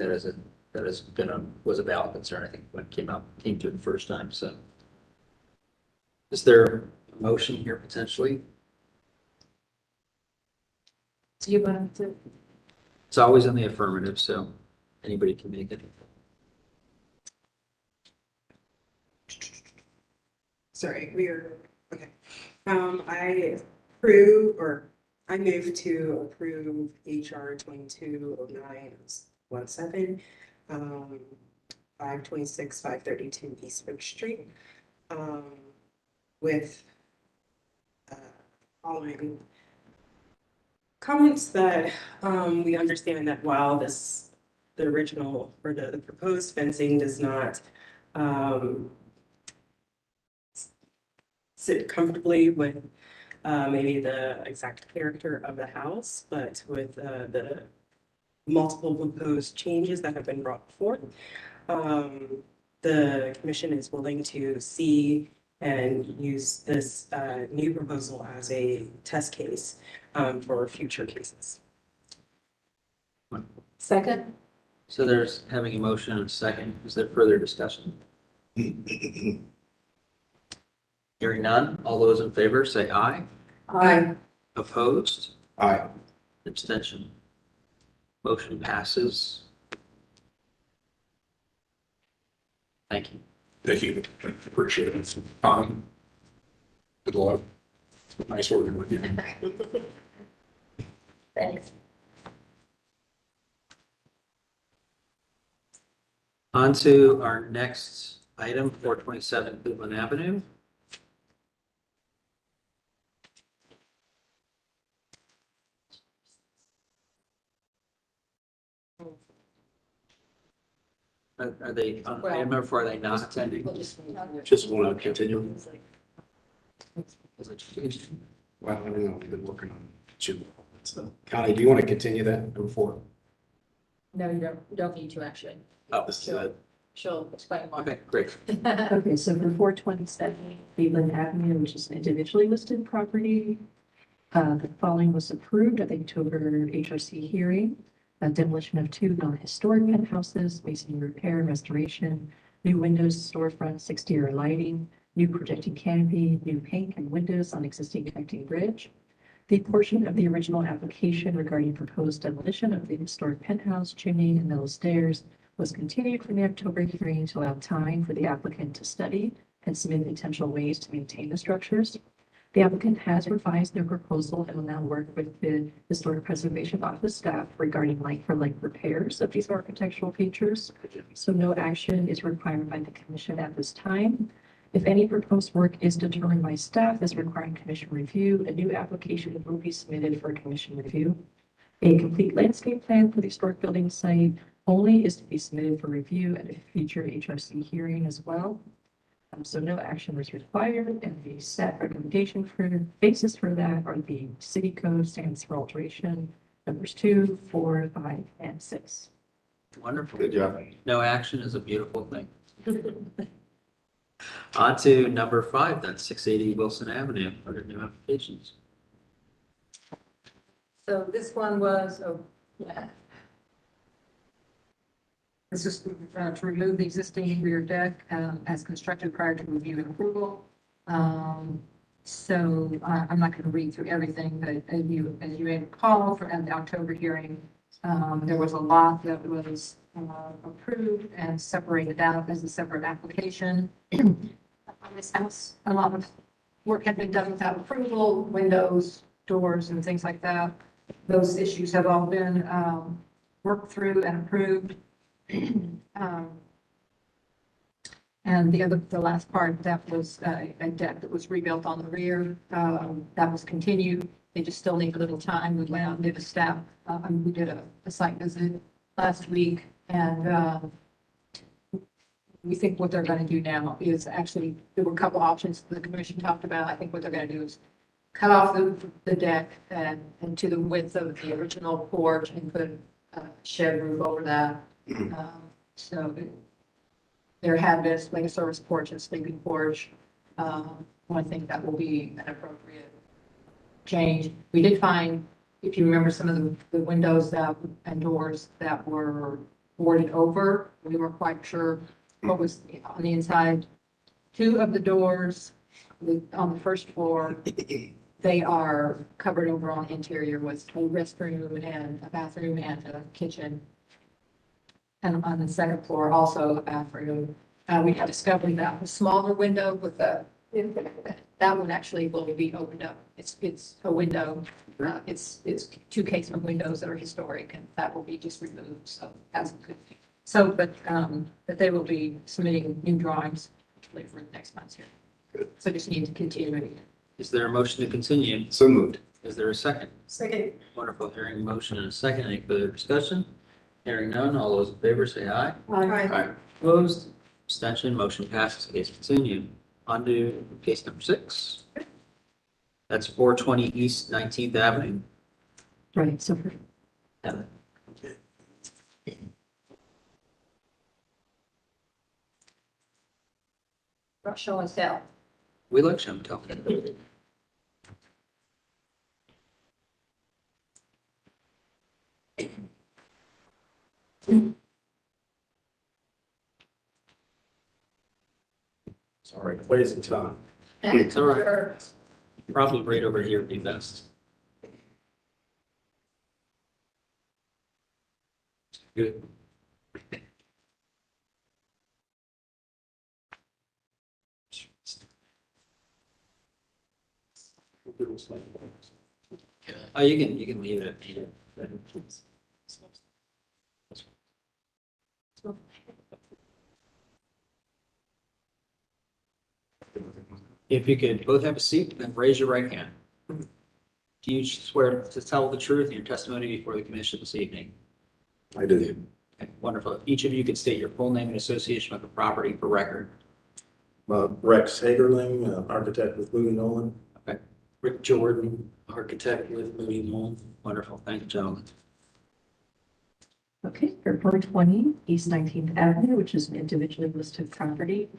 Was a valid concern, I think, when it came through the first time. So is there a motion here potentially? Do you want to? It's always in the affirmative, so anybody can make it. Sorry, okay. I move to approve HR 220917, 526, 532 East Oak Street, with following comments that we understand that while the original or the proposed fencing does not sit comfortably with maybe the exact character of the house, but with the multiple proposed changes that have been brought forth, the commission is willing to see and use this new proposal as a test case for future cases. Second? So there's having a motion and a second. Is there further discussion? Hearing none, all those in favor say aye. Aye. Opposed? Aye. Abstention. Motion passes. Thank you. Thank you. Appreciate it. Good luck. Nice working with you. Thanks. On to our next item, 427 Cleveland Avenue. Are they, on item number 4, are they not attending? Just want to continue. Well, I don't know, we've been working on Jim. So, Connie, do you want to continue that number 4? No, you don't need to actually. Oh, this is it. She'll explain why. Okay, great. Okay, so for 427 Cleveland Avenue, which is an individually listed property, the following was approved at the October HRC hearing. Demolition of 2 non-historic penthouses, masonry repair and restoration, new windows, storefronts, exterior lighting, new projecting canopy, new paint and windows on existing connecting bridge. The portion of the original application regarding proposed demolition of the historic penthouse, chimney, and middle stairs was continued from the October hearing to allow time for the applicant to study and submit potential ways to maintain the structures. The applicant has revised their proposal and will now work with the Historic Preservation Office staff regarding like-for-like repairs of these architectural features. So no action is required by the commission at this time. If any proposed work is determined by staff as requiring commission review, a new application will be submitted for commission review. A complete landscape plan for the historic building site only is to be submitted for review at a future HRC hearing as well. So no action is required, and the set recommendation for basis for that are the city code standards for alteration numbers 2, 4, 5, and 6. Wonderful. Good job. No action is a beautiful thing. On to number 5, that's 680 Wilson Avenue, under new applications. So this one was, this is to remove the existing rear deck as constructed prior to review and approval. So I'm not going to read through everything, but as you may recall from the October hearing, there was a lot that was approved and separated out as a separate application. On this house, a lot of work had been done without approval, windows, doors, and things like that. Those issues have all been worked through and approved. And the last part, that was a deck that was rebuilt on the rear, that was continued. They just still need a little time. We went out and did a staff, we did a site visit last week, and we think what they're going to do now is actually, there were a couple options the commission talked about. I think what they're going to do is cut off the deck and to the width of the original porch and put a shed roof over that. So there had been like a service porch and sleeping porch. I think that will be an appropriate change. We did find, if you remember, some of the windows and doors that were boarded over. We weren't quite sure what was on the inside. 2 of the doors on the first floor, they are covered over on the interior with a restroom and a bathroom and a kitchen. And on the second floor, also a bathroom. We have discovered that the smaller window with that one actually will be opened up. It's a window. It's 2 casement windows that are historic, and that will be just removed. So that's a good thing. So, but they will be submitting new drawings for next month's here. Good. So just need to continue. Is there a motion to continue? So moved. Is there a second? Second. Wonderful. Hearing a motion and a second. Any further discussion? Hearing none. All those in favor say aye. Aye. Opposed? Abstention? Motion passes. Case continued. On to case number 6. That's 420 East 19th Avenue. Right, so for Show and tell. We like show and tell. Sorry, waste of time. It's all right. Probably right over here would be best. Good. Oh, you can leave it. If you could both have a seat and raise your right hand. Do you swear to tell the truth in your testimony before the commission this evening? I do. Okay, wonderful. Each of you could state your full name and association with the property for record. Rex Hagerling, architect with Louis Nolan. Rick Jordan, architect with Louis Nolan. Wonderful. Thank you, gentlemen. Okay, for 420 East 19th Avenue, which is an individually listed property.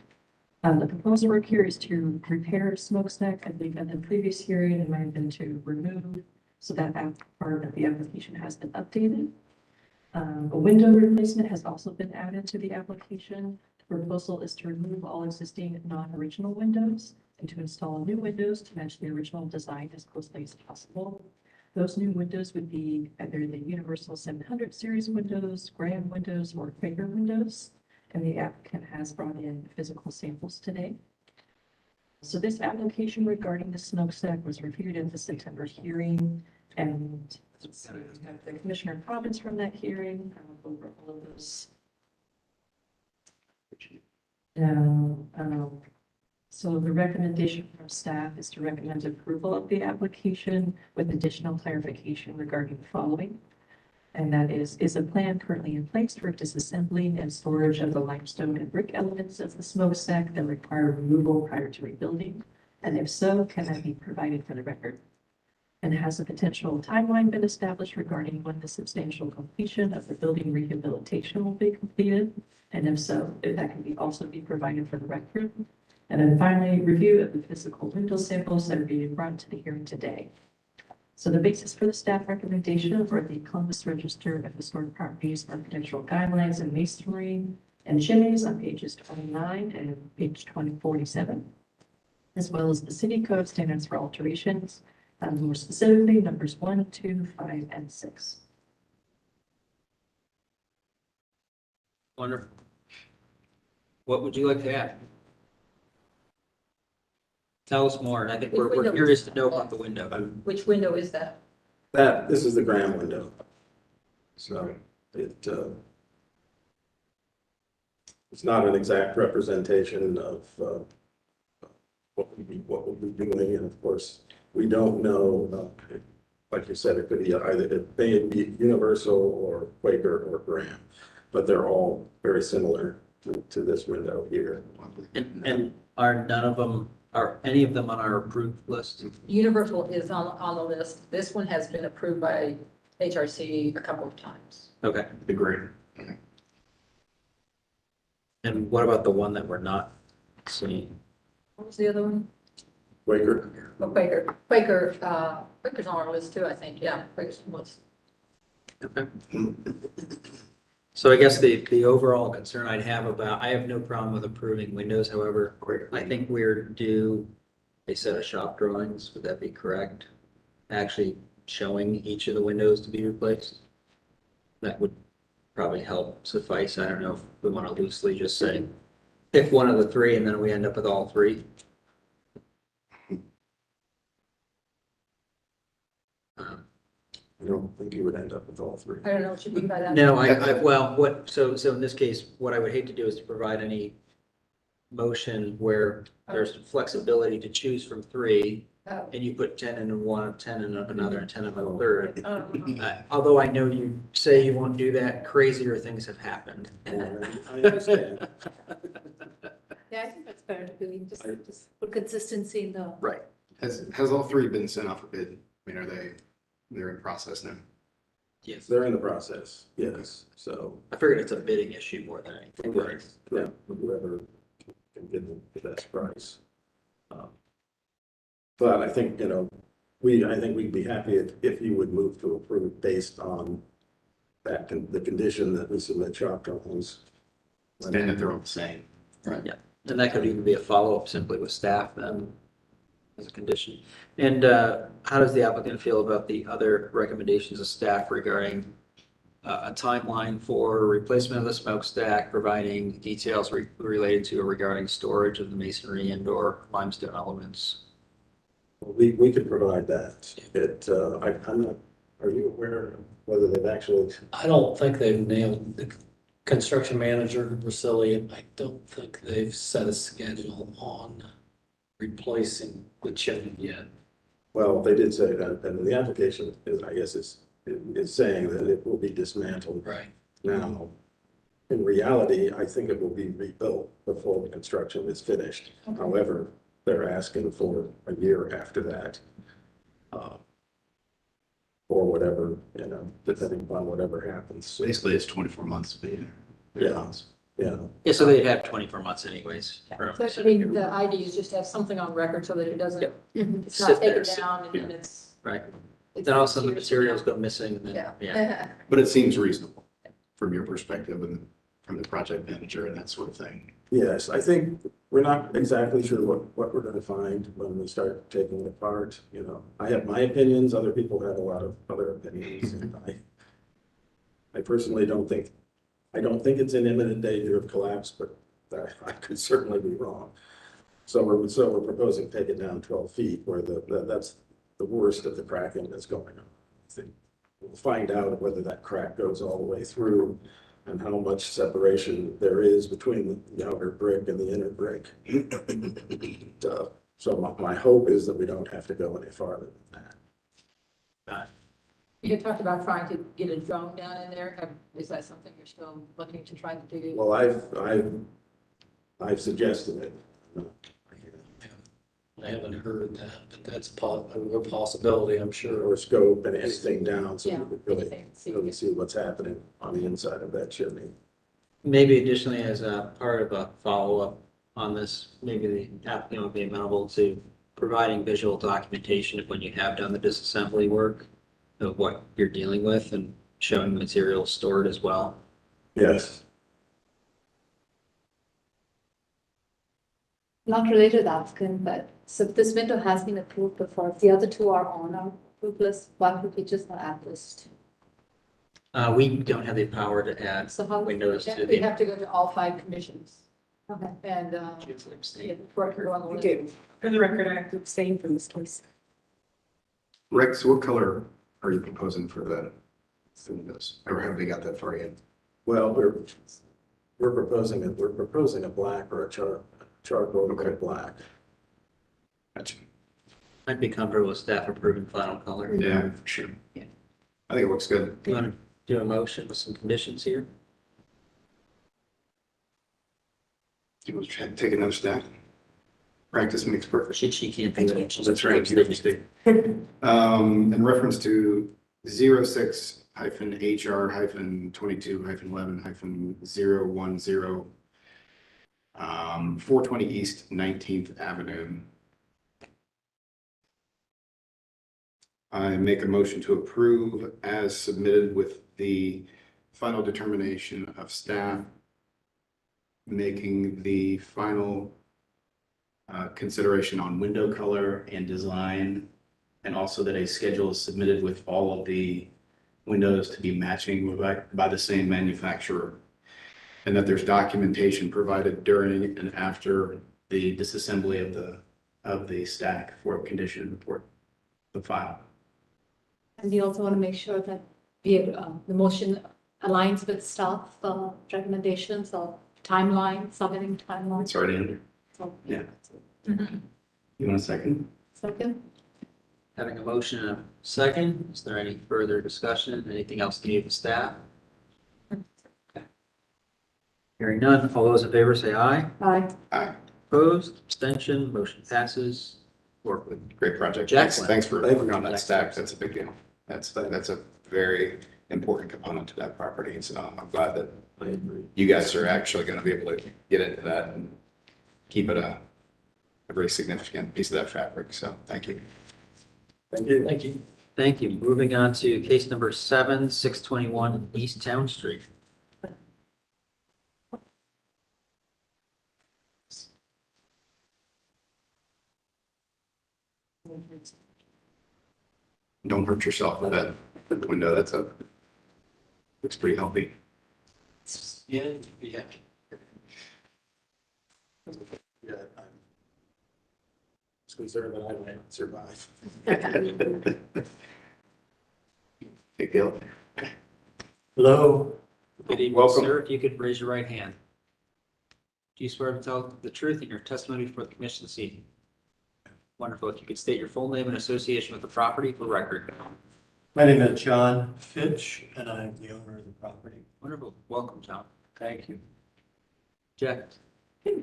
The proposed work here is to repair a smokestack. I believe in the previous hearing, it might have been to remove, so that part of the application has been updated. A window replacement has also been added to the application. Proposal is to remove all existing non-original windows and to install new windows to match the original design as closely as possible. Those new windows would be either the Universal 700 series windows, Graham windows, or Quaker windows. And the applicant has brought in physical samples today. So this application regarding the smokestack was reviewed at the September hearing, and so we have the commissioner comments from that hearing, over all of those. So the recommendation from staff is to recommend approval of the application with additional clarification regarding the following. And that is a plan currently in place for disassembling and storage of the limestone and brick elements of the smokestack that require removal prior to rebuilding? And if so, can that be provided for the record? And has a potential timeline been established regarding when the substantial completion of the building rehabilitation will be completed? And if so, if that can also be provided for the record? And then finally, review of the physical window samples that are being brought to the hearing today. So the basis for the staff recommendation are the Columbus Register of Historic Properties Architectural Guidelines and Masonry and Chimneys on pages 29 and page 2047, as well as the City Code standards for alterations, more specifically numbers 1, 2, 5, and 6. Wonderful. What would you like to add? Tell us more, and I think we're curious to know about the window. Which window is that? This is the Graham window. So it's not an exact representation of what we'll be doing, and of course, we don't know, like you said, it could be either, it may be Universal or Quaker or Graham, but they're all very similar to this window here. And are any of them on our approved list? Universal is on the list. This one has been approved by HRC a couple of times. Okay. Agree. And what about the one that we're not seeing? What was the other one? Quaker. Oh, Quaker's on our list too, I think. Yeah, Quaker's on the list. Okay. So I guess the overall concern I'd have I have no problem with approving windows, however, I think we're due a set of shop drawings, would that be correct? Actually showing each of the windows to be replaced? That would probably help suffice. I don't know if we want to loosely just say, pick one of the three and then we end up with all three. I don't think you would end up with all three. I don't know what you mean by that. No, so in this case, what I would hate to do is to provide any motion where there's flexibility to choose from three, Oh. and you put 10 in one, 10 in another, and 10 in a third. Oh. Although I know you say you won't do that, crazier things have happened. I understand. Yeah, I think that's better to do, just put consistency in the. Right. Has all three been sent off for bid? I mean, they're in process now? Yes. They're in the process, yes, so. I figured it's a bidding issue more than anything. Right, yeah, whoever can get the best price. But I think, I think we'd be happy if you would move to approve based on the condition that we submit shop drawings. And that they're all the same. Right. Yeah, and that could even be a follow-up simply with staff then, as a condition. And how does the applicant feel about the other recommendations of staff regarding a timeline for replacement of the smokestack, providing details related to or regarding storage of the masonry and/or limestone elements? We could provide that. I'm not, are you aware of whether they've actually? I don't think they've nailed the construction manager, Brasilian. I don't think they've set a schedule on replacing the chimney yet. Well, they did say that, and the application is, I guess, is saying that it will be dismantled. Right. Now, in reality, I think it will be rebuilt before the construction is finished. However, they're asking for a year after that. Or whatever, depending upon whatever happens. Basically, it's 24 months to be there. Yeah. Yeah, so they'd have 24 months anyways. So, I mean, the idea is just to have something on record so that it doesn't, it's Sit not there. taken down and then it's. Right. it's Then also the years from materials now. go missing and then, Yeah. yeah. But it seems reasonable from your perspective and from the project manager and that sort of thing. Yes, I think we're not exactly sure what we're gonna find when we start taking it apart, you know. I have my opinions, other people have a lot of other opinions, and I personally don't think it's in imminent danger of collapse, but I could certainly be wrong. So we're proposing to take it down 12 feet where that's the worst of the cracking that's going on. I think we'll find out whether that crack goes all the way through and how much separation there is between the outer brick and the inner brick. So my hope is that we don't have to go any farther than that. You talked about trying to get a drone down in there. Is that something you're still looking to try to do? Well, I've suggested it. I haven't heard that, but that's a possibility, I'm sure. Or scope and anything down so Yeah, we could really, anything, see. really see what's happening on the inside of that chimney. Maybe additionally, as a part of a follow-up on this, maybe the applicant would be amenable to providing visual documentation of when you have done the disassembly work of what you're dealing with and showing materials stored as well. Yes. Not related to the applicant, but so this window has been approved before. If the other two are on our approved list, why would we just not add this to? We don't have the power to add So how? windows to We the. have to go to all 5 commissions Okay. and, yeah, record on the We list. do. For the record, I have to abstain from this case. Rex, what color are you proposing for the windows? Or have they got that far yet? Well, we're proposing a black or a charcoal Okay. black. Gotcha. I'd be comfortable with staff approving final color. Yeah, for sure. Yeah. I think it looks good. You want to do a motion with some conditions here? You want to take another stab? Practice makes perfect. She can't do it. She's That's right. abstaining. In reference to 06-HR-22-11-010, 420 East 19th Avenue. I make a motion to approve as submitted with the final determination of staff making the final consideration on window color and design, and also that a schedule is submitted with all of the windows to be matching by the same manufacturer, and that there's documentation provided during and after the disassembly of the stack for condition report, the file. And we also want to make sure that the motion aligns with staff recommendations or timeline, submitting timeline. It's already in there. So, Yeah. Mhm. You want a second? Second, Having a motion and a second, is there any further discussion? Anything else needed from staff? Okay. Hearing none, all those in favor say aye. aye. Aye. Opposed, abstention, motion passes. Work with. Great project. Jack. Thanks for Thank you. working on that stack. That's a big deal. That's a very important component to that property. And so I'm glad that I agree. you guys are actually going to be able to get into that and keep it a very significant piece of that fabric. So thank you. Thank you. Thank you. Thank you. Moving on to case number 7, 621 East Town Street. Don't hurt yourself with that window. Looks pretty healthy. Yeah. Yeah, I'm just concerned that I might survive. Big deal. Hello. Good evening, Welcome. sir. If you could raise your right hand. Do you swear to tell the truth in your testimony before the commission this evening? Wonderful. If you could state your full name and association with the property for record. My name is John Fitch, and I'm the owner of the property. Wonderful. Welcome, John. Thank you. Jack.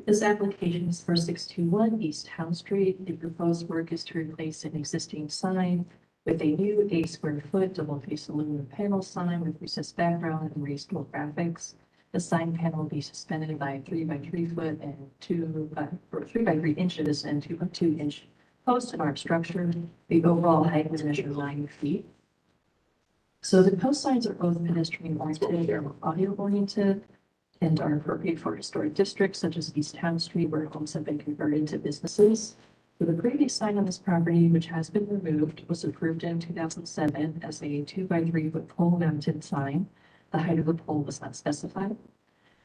This application is for 621 East Howe Street. The proposed work is to replace an existing sign with a new 8 square foot double face aluminum panel sign with recessed background and raised door graphics. The sign panel will be suspended by 3 by 3 foot and 3 by 3 inches and 2.2 inch post and arch structure. The overall height is measured 9 feet. So the post signs are both pedestrian oriented or audio oriented. and are appropriate for historic districts such as East Town Street, where homes have been converted to businesses. So the previous sign on this property, which has been removed, was approved in 2007 as a 2 by 3 foot pole mounted sign. The height of the pole was not specified.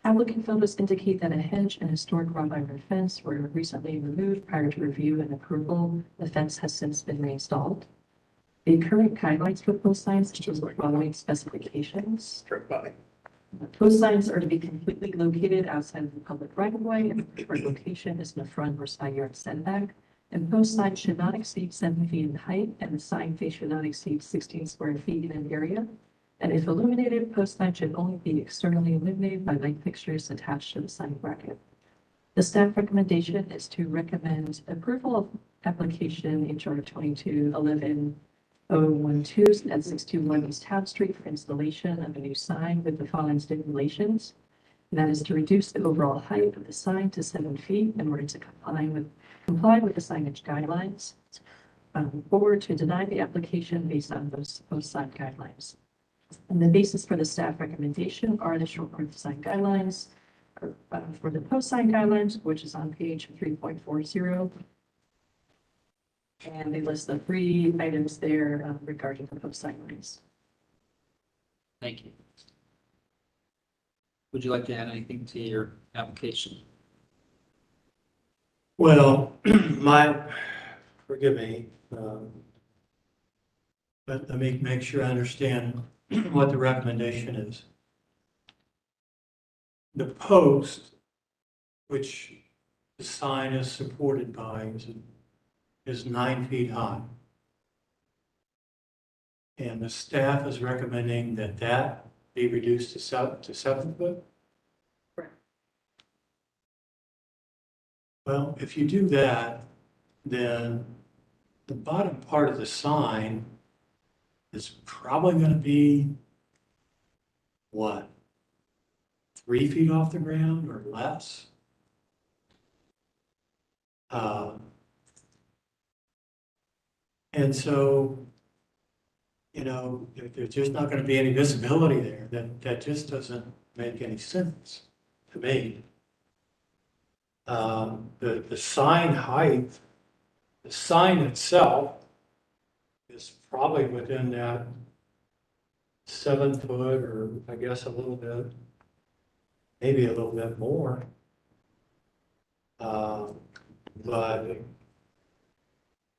Applicant photos indicate that a hedge and historic wrought iron fence were recently removed prior to review and approval. The fence has since been reinstalled. The current guidelines for post signs include the following specifications. Post signs are to be completely located outside of the public right of way, and the preferred location is in the front or side yard setback. And post signs should not exceed 7 feet in height, and the sign face should not exceed 16 square feet in an area. And if illuminated, post sign should only be externally illuminated by light fixtures attached to the sign bracket. The staff recommendation is to recommend approval of application HR 2211 012 at 621 East Town Street for installation of a new sign with the following stipulations. And that is to reduce the overall height of the sign to 7 feet in order to comply with the signage guidelines. Or to deny the application based on those post sign guidelines. And the basis for the staff recommendation are the short form design guidelines for the post sign guidelines, which is on page 3.40. And they list the 3 items there regarding the post sign lines. Thank you. Would you like to add anything to your application? Well, forgive me, but let me make sure I understand what the recommendation is. The post, which the sign is supported by, is 9 feet high. And the staff is recommending that that be reduced to 7 foot? Correct. Well, if you do that, then the bottom part of the sign is probably going to be, what, 3 feet off the ground or less? And so, you know, if there's just not going to be any visibility there, that just doesn't make any sense to me. The sign height, the sign itself is probably within that 7 foot, or I guess a little bit, maybe a little bit more. But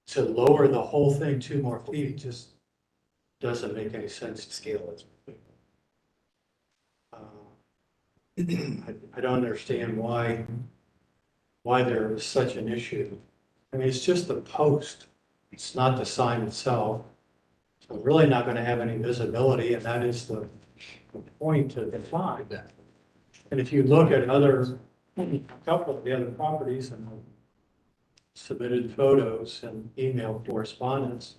to lower the whole thing 2 more feet just doesn't make any sense to scale it. I don't understand why there is such an issue. I mean, it's just the post. It's not the sign itself. So I'm really not going to have any visibility, and that is the point of the sign. And if you look at a couple of the other properties and submitted photos and email correspondence,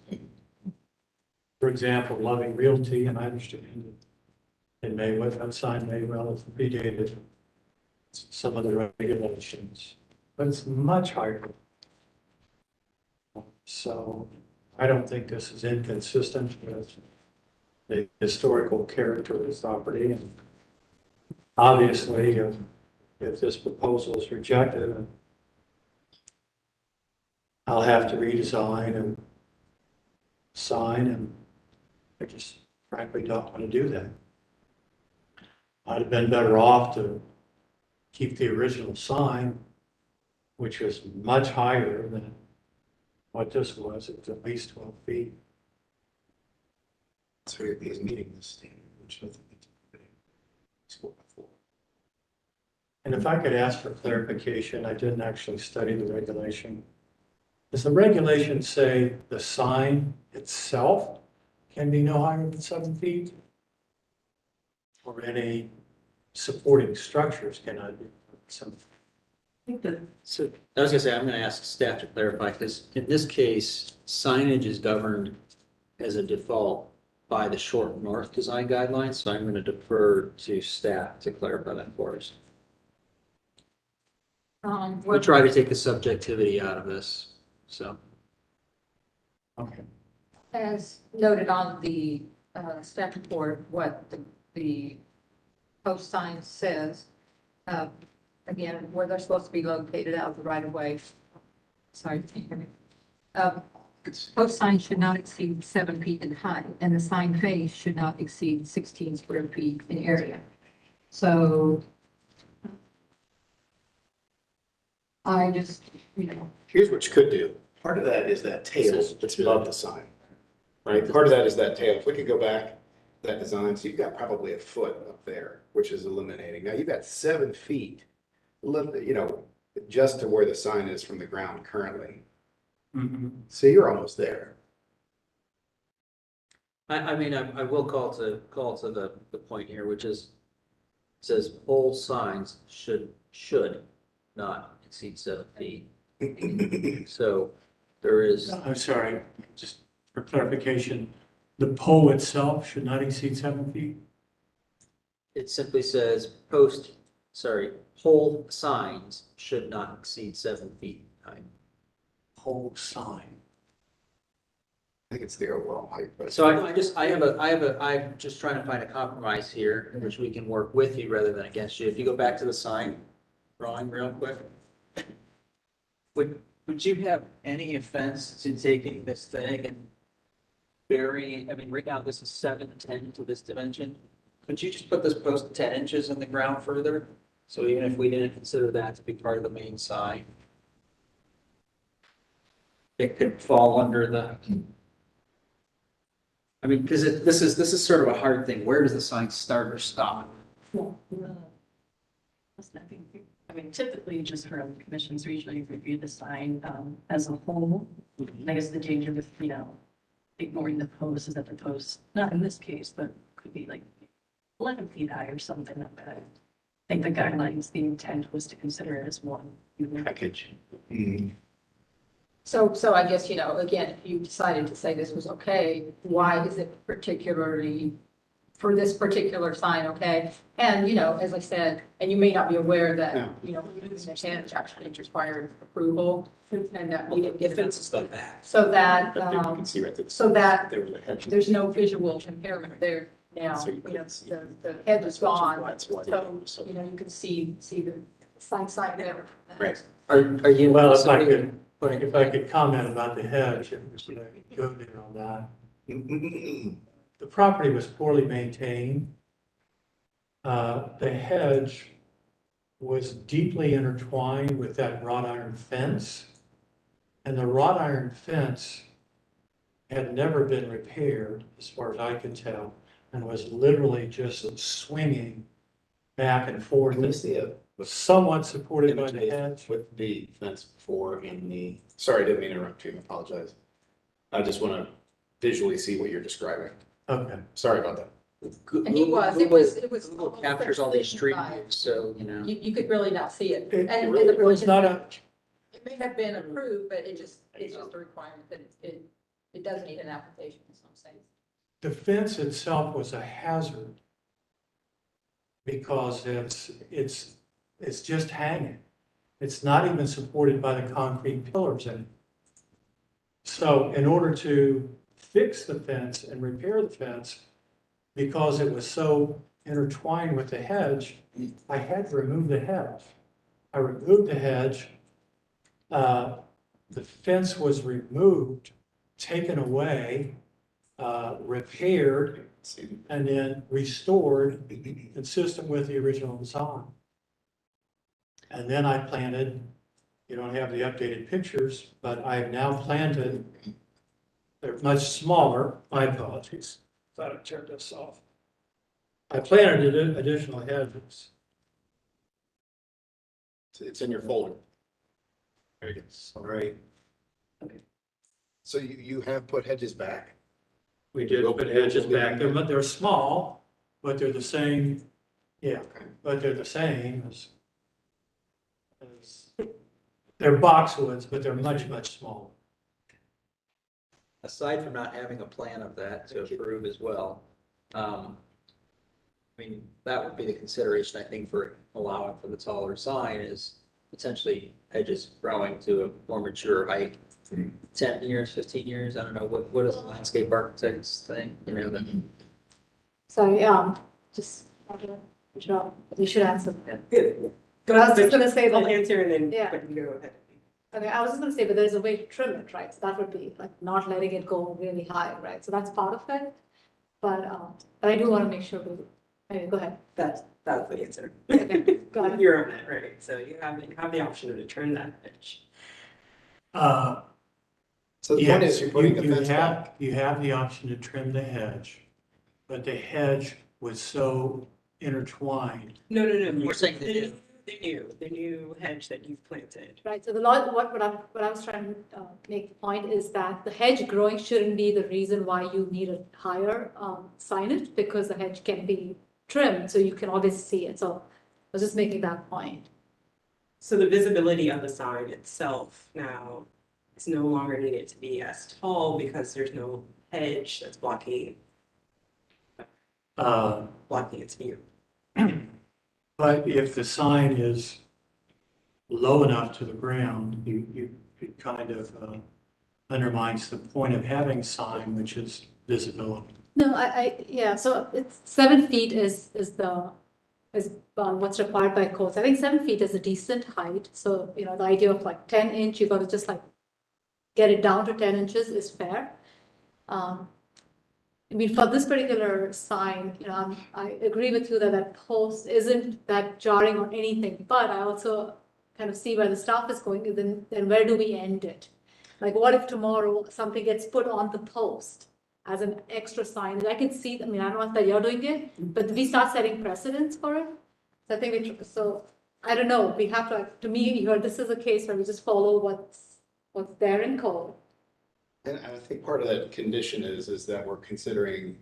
for example, Loving Realty, and I understand it may, with that sign may well have predated some of the regulations, but it's much higher. So I don't think this is inconsistent with the historical character of this property. And obviously, if this proposal is rejected, I'll have to redesign and sign, and I just frankly don't want to do that. I'd have been better off to keep the original sign, which was much higher than what this was. It's at least 12 feet. So he's meeting this standard, which I think it's before. And if I could ask for clarification, I didn't actually study the regulation. Does the regulation say the sign itself can be no higher than 7 feet? Or any supporting structures cannot be 7 feet? I think that, so I was gonna say, I'm gonna ask staff to clarify, because in this case, signage is governed as a default by the short north design guidelines, so I'm gonna defer to staff to clarify that for us. We'll try to take the subjectivity out of this, so. Okay. As noted on the staff report, what the post sign says, uh, again, where they're supposed to be located out of the right of way. Sorry, can't hear me. Post signs should not exceed 7 feet in height, and the sign face should not exceed 16 square feet in area. So I just, Here's what you could do. Part of that is that tail that's above the sign, right? Part of that is that tail. If we could go back that design, so you've got probably a foot up there, which is eliminating. Now you've got 7 feet, just to where the sign is from the ground currently. So you're almost there. I mean, I will call to the point here, which is, it says pole signs should not exceed 7 feet. So there is, I'm sorry, just for clarification, the pole itself should not exceed 7 feet? it simply says pole signs should not exceed 7 feet in height. Pole sign. I think it's the overall height, but. So I'm just trying to find a compromise here in which we can work with you rather than against you. If you go back to the sign drawing real quick. Would you have any offense to taking this thing and burying, I mean, right now this is 7'10" to this dimension. Could you just put this post 10 inches in the ground further? So even if we didn't consider that to be part of the main sign, it could fall under the, I mean, because this is sort of a hard thing. Where does the sign start or stop? I mean, typically, just for commissions, we usually review the sign as a whole. I guess the danger with, ignoring the post is that the post, not in this case, but could be like 11 feet high or something like that. I think the guidelines, the intent was to consider it as one Package. so I guess, again, if you decided to say this was okay, why is it particularly for this particular sign, okay? And, as I said, and you may not be aware that, moving the tent actually required approval, and that we didn't get it. So that, there's no visual impairment there now, the head is gone. So, you can see the sign there. Right. Are you? Well, if I could comment about the hedge, and go there on that. The property was poorly maintained. The hedge was deeply intertwined with that wrought iron fence. And the wrought iron fence had never been repaired, as far as I can tell, and was literally just swinging back and forth. Can you see it? Somewhat supported by the hedge. With the fence before sorry, I didn't mean to interrupt you, I apologize. I just want to visually see what you're describing. Okay. Sorry about that. And it was. Google captures all these street views, so, You could really not see it. It And really the was not a, It may have been approved, but it's just a requirement that it does need an application in some sense. the fence itself was a hazard because it's just hanging. It's not even supported by the concrete pillars in it. So in order to fix the fence and repair the fence, because it was so intertwined with the hedge, I had to remove the hedge. I removed the hedge. The fence was removed, taken away, repaired, and then restored, consistent with the original design. And then I planted, you don't have the updated pictures, but I have now planted, they're much smaller, my apologies, thought I turned this off. I planted additional hedges. It's in your folder. Very good. All right. So you have put hedges back? We did put hedges back, they're small, but they're the same, yeah, but they're the same as they're boxwoods, but they're much, much smaller. aside from not having a plan of that to approve as well, I mean, that would be the consideration, I think, for allowing for the taller sign is potentially hedges growing to a more mature height. 10 years, 15 years, I don't know, what is the landscape architect's thing, that So, just You should answer. Good. Go I was ahead. just gonna say I'll that, answer and then Yeah. but you go ahead. okay, I was just gonna say, but there's a way to trim it, right? So that would be like not letting it go really high, right? So that's part of it. But I do want to make sure we, anyway, go ahead. That's the answer. Okay, go ahead. You're on it, right? So you have the option to turn that edge. So the point Yes, is you're putting the you fence back. you have the option to trim the hedge, but the hedge was so intertwined. No. We're saying that The new hedge that you've planted. Right, so the law, what I was trying to make the point is that the hedge growing shouldn't be the reason why you need a higher signage, because the hedge can be trimmed, so you can always see it. So I was just making that point. So the visibility of the sign itself now is no longer needed to be as tall because there's no hedge that's blocking its view. But if the sign is low enough to the ground, it kind of undermines the point of having sign, which is visibility. No, yeah, so it's 7 feet is what's required by codes. I think 7 feet is a decent height. So, you know, the idea of like 10 inch, you got to just like get it down to 10 inches is fair. I mean, for this particular sign, you know, I agree with you that that post isn't that jarring or anything, but I also kind of see where the staff is going, then where do we end it? Like, what if tomorrow something gets put on the post as an extra sign? And I can see, I mean, I don't know that you're doing it, but we start setting precedents for it. So I think I don't know, we have to me, here, this is a case where we just follow what's there in code. And I think part of that condition is that we're considering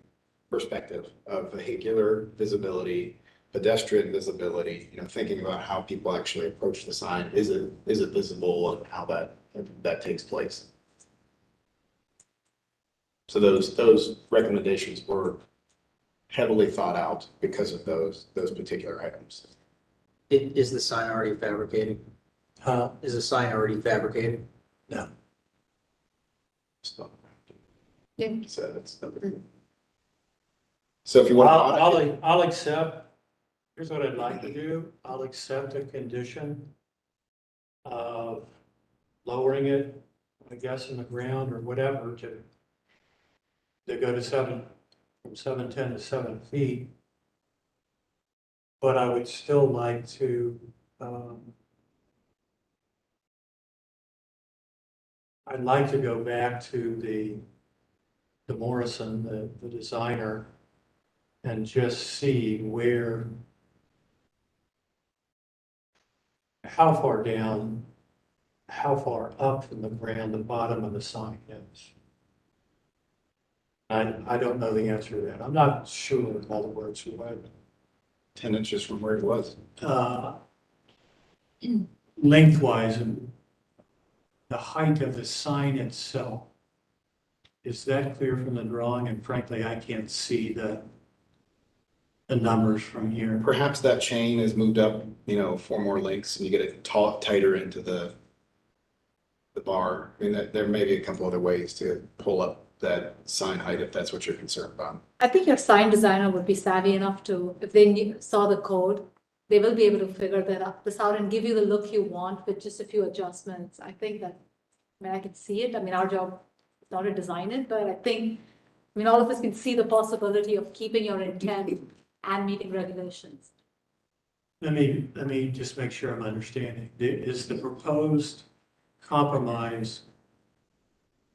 perspective of vehicular visibility, pedestrian visibility, you know, thinking about how people actually approach the sign. Is it visible and how that takes place? So those recommendations were heavily thought out because of those particular items. Is the sign already fabricated? Is the sign already fabricated? No. So Yeah. so if you want. I'll accept, here's what I'd like to do. I'll accept a condition of lowering it, I guess, in the ground or whatever to go to from 710 to 7 feet. But I would still like to, I'd like to go back to the Morrison, the designer, and just see how far down, how far up from the ground the bottom of the sign is. I don't know the answer to that. I'm not sure in other words why. 10 inches from where it was. Lengthwise, and the height of the sign itself. Is that clear from the drawing? And frankly, I can't see the numbers from here. Perhaps that chain is moved up, you know, 4 more links and you get it tighter into the bar. I mean, there may be a couple other ways to pull up that sign height if that's what you're concerned about. I think your sign designer would be savvy enough to, if they saw the code, they will be able to figure this out and give you the look you want with just a few adjustments. I think that, I mean, I can see it. I mean, our job is not to design it, but I think, I mean, all of us can see the possibility of keeping your intent and meeting regulations. Let me just make sure I'm understanding. Is the proposed compromise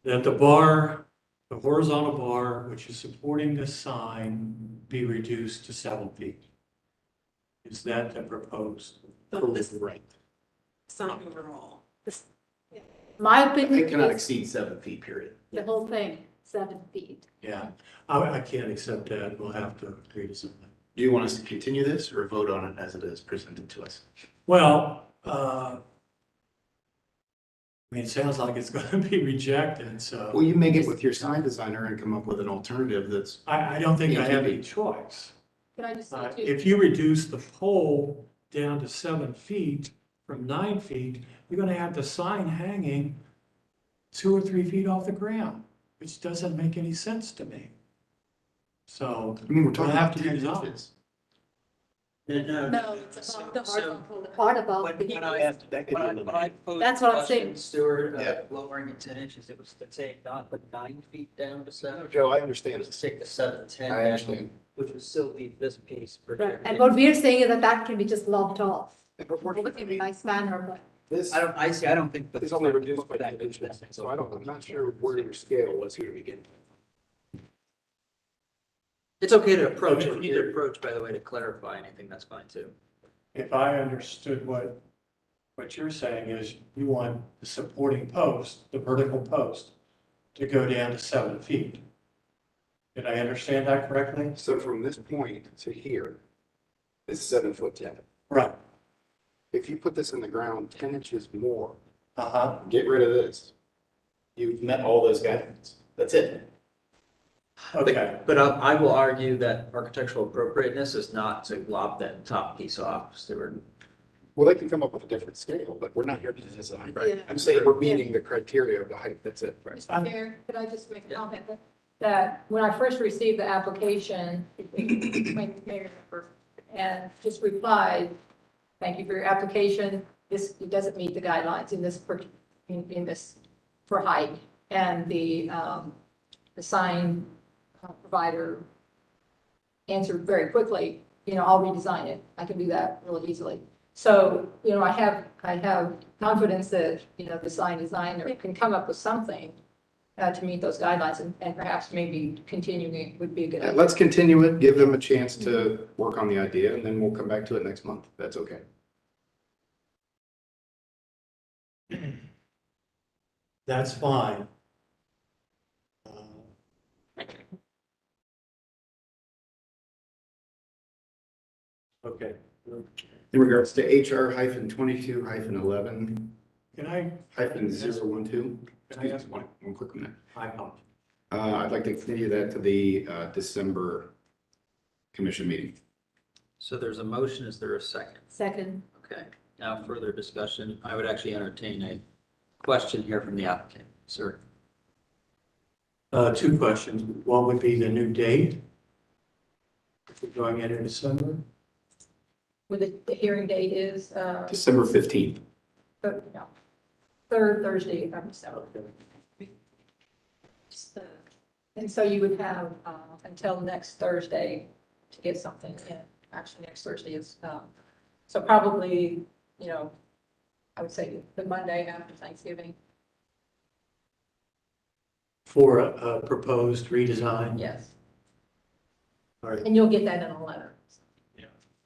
that the horizontal bar, which is supporting the sign, be reduced to 7 feet? Is that the proposed? Right. Sign overall. My opinion It cannot is exceed 7 feet, period. the whole thing, 7 feet. Yeah, I can't accept that. We'll have to agree to something. Do you want us to continue this or vote on it as it is presented to us? Well, I mean, it sounds like it's going to be rejected, so. Well, you may get with your sign designer and come up with an alternative that's. I don't think I have any ATV. choice. Can I just say too? If you reduce the pole down to 7 feet from 9 feet, you're gonna have the sign hanging 2 or 3 feet off the ground, which doesn't make any sense to me. So, I mean, we're talking We'll have about to 10 resolve. inches. No, it's about the horizontal, the part about. When the- I posed That's what I'm the saying. question, Stuart, Yeah. lowering it 10 inches, it was to take not the 9 feet down to 7. Joe, I It understand. was to take the 7, 10 I down, understand. which would still leave this piece Right, projected. and what we're saying is that that can be just lopped off. But we're- In a nice manner, but. This I don't think. is only reduced by that inches, so I'm not sure where your scale was here again. It's okay to approach it, either approach, by the way, to clarify anything, that's fine too. If I understood what you're saying is you want the supporting post, the vertical post, to go down to 7 feet. Did I understand that correctly? So from this point to here is 7'10". Right. If you put this in the ground 10 inches more, Uh-huh. get rid of this, you've met all those guidelines. That's it. Okay. But I will argue that architectural appropriateness is not to lob that top piece off, Stuart. Well, they can come up with a different scale, but we're not here to design. Yeah. I'm saying we're meeting the criteria of the height, that's it. Mr. Chair, could I just make a comment that when I first received the application, and just replied, thank you for your application, this, it doesn't meet the guidelines in this, in this for height. And the sign provider answered very quickly, I'll redesign it. I can do that really easily. So, I have confidence that, the sign designer can come up with something to meet those guidelines, and perhaps maybe continuing it would be a good idea. Let's continue it, give them a chance to work on the idea, and then we'll come back to it next month. That's okay. That's fine. Okay. In regards to HR -22-11 Can I, -012, Can I ask- one quick minute. I apologize. I'd like to continue that to the December commission meeting. So there's a motion, is there a second? Second, Okay, now further discussion. I would actually entertain a question here from the applicant, sir. Two questions. What would be the new date? If we're going into December? With the hearing date is, December 15th. third Thursday of December. And so you would have until next Thursday to get something in. Actually, next Thursday is, so probably, I would say the Monday after Thanksgiving. For a proposed redesign? Yes. All right. And you'll get that in a letter.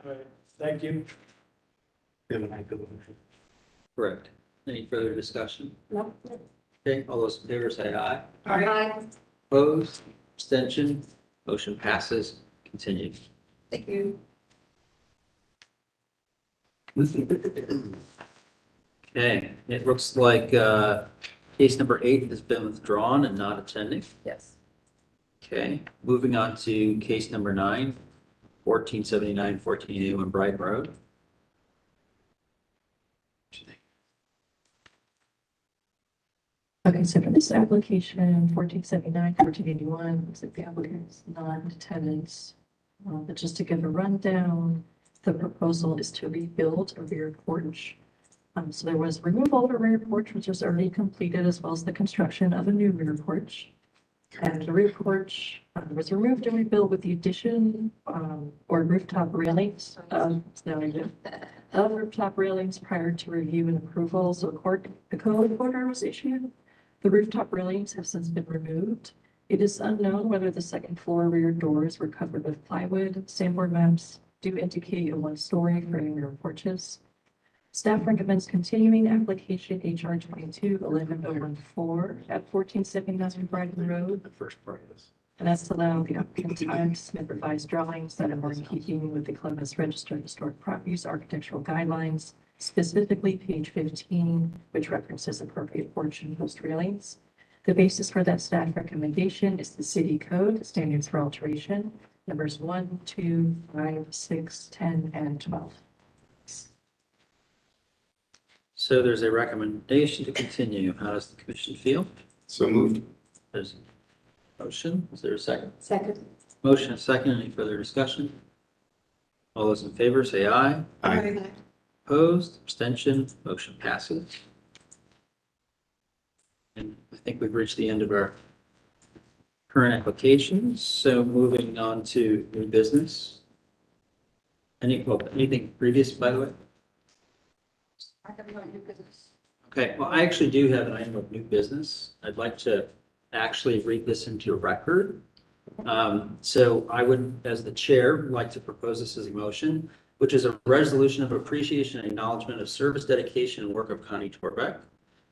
All right. Thank you. Correct. Any further discussion? No. Okay, all those in favor say aye. Aye. Opposed, abstention, motion passes, continued. Thank you. Okay, it looks like case number 8 has been withdrawn and not attending. Yes. Okay, moving on to case number 9, 1479, 1481 Brighton Road. Okay, so for this application, 1479, 1481, looks like the applicant's non-attendance. But just to give a rundown, the proposal is to rebuild a rear porch. So there was removal of a rear porch, which was already completed, as well as the construction of a new rear porch. And the rear porch was removed and rebuilt with the addition or rooftop railings. Rooftop railings prior to review and approval, so the code order was issued. The rooftop railings have since been removed. It is unknown whether the second floor rear doors were covered with plywood. Sanborn maps do indicate a one-story for rear porches. Staff recommends continuing application HR 22-11014 at 1479 Brighton Road. The first part is. And that's to allow the applicant time to submit revised drawings that are more in keeping with the Columbus Register of Historic Properties architectural guidelines, specifically page 15, which references appropriate porch and post railings. The basis for that staff recommendation is the city code standards for alteration, numbers 1, 2, 5, 6, 10, and 12. So there's a recommendation to continue. How does the commission feel? So moved. There's a motion. Is there a second? second, Motion and second. Any further discussion? All those in favor say aye. Aye. Opposed, abstention, motion passes. And I think we've reached the end of our current applications, so moving on to new business. Anything previous, by the way? I have no new business. Okay, well, I actually do have an item of new business. I'd like to actually read this into a record. So I would, as the chair, like to propose this as a motion, which is a resolution of appreciation and acknowledgement of service, dedication, and work of Connie Torbeck.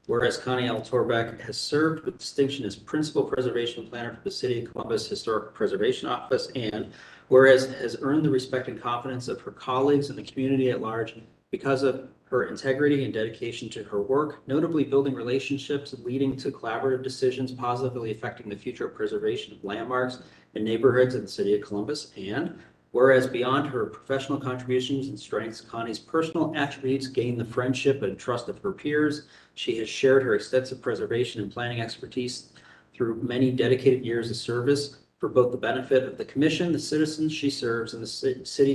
Whereas Connie L. Torbeck has served with distinction as Principal Preservation Planner for the City of Columbus Historic Preservation Office, and whereas has earned the respect and confidence of her colleagues and the community at large because of her integrity and dedication to her work, notably building relationships leading to collaborative decisions positively affecting the future preservation of landmarks and neighborhoods in the City of Columbus, and whereas beyond her professional contributions and strengths, Connie's personal attributes gain the friendship and trust of her peers. She has shared her extensive preservation and planning expertise through many dedicated years of service for both the benefit of the commission, the citizens she serves, and the City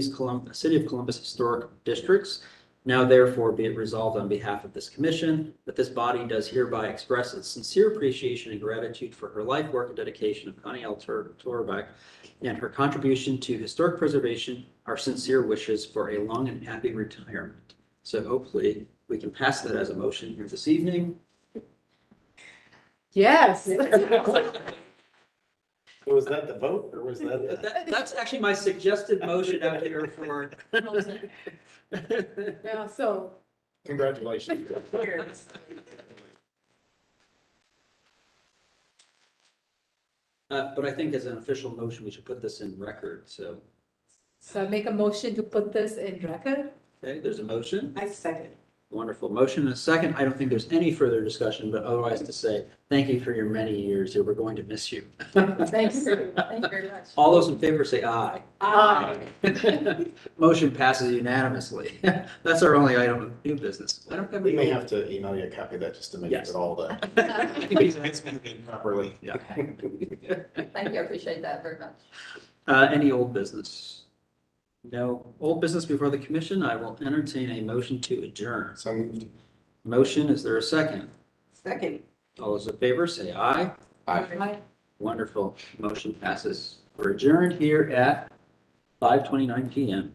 of Columbus historic districts. Now therefore be it resolved on behalf of this commission that this body does hereby express its sincere appreciation and gratitude for her life, work, and dedication of Connie L. Torbeck and her contribution to historic preservation. Our sincere wishes for a long and happy retirement. So hopefully we can pass that as a motion here this evening. Yes. Was that the vote or was that? That's actually my suggested motion out here for. Yeah, so Congratulations. But I think as an official motion, we should put this in record. So, I make a motion to put this in record. okay, there's a motion. I second. Wonderful. Motion and a second. I don't think there's any further discussion, but otherwise to say, thank you for your many years here. We're going to miss you. Thanks. Thank you very much. All those in favor say aye. Aye. Motion passes unanimously. That's our only item of new business. I don't have We any. may have to email you a copy of that just to make Yes. it all the. Properly. Yeah. Thank you, I appreciate that very much. Any old business? No old business before the commission. I will entertain a motion to adjourn. So moved. Motion, is there a second? Second. All those in favor say aye. Aye. Wonderful. Motion passes. We're adjourned here at 5:29 PM.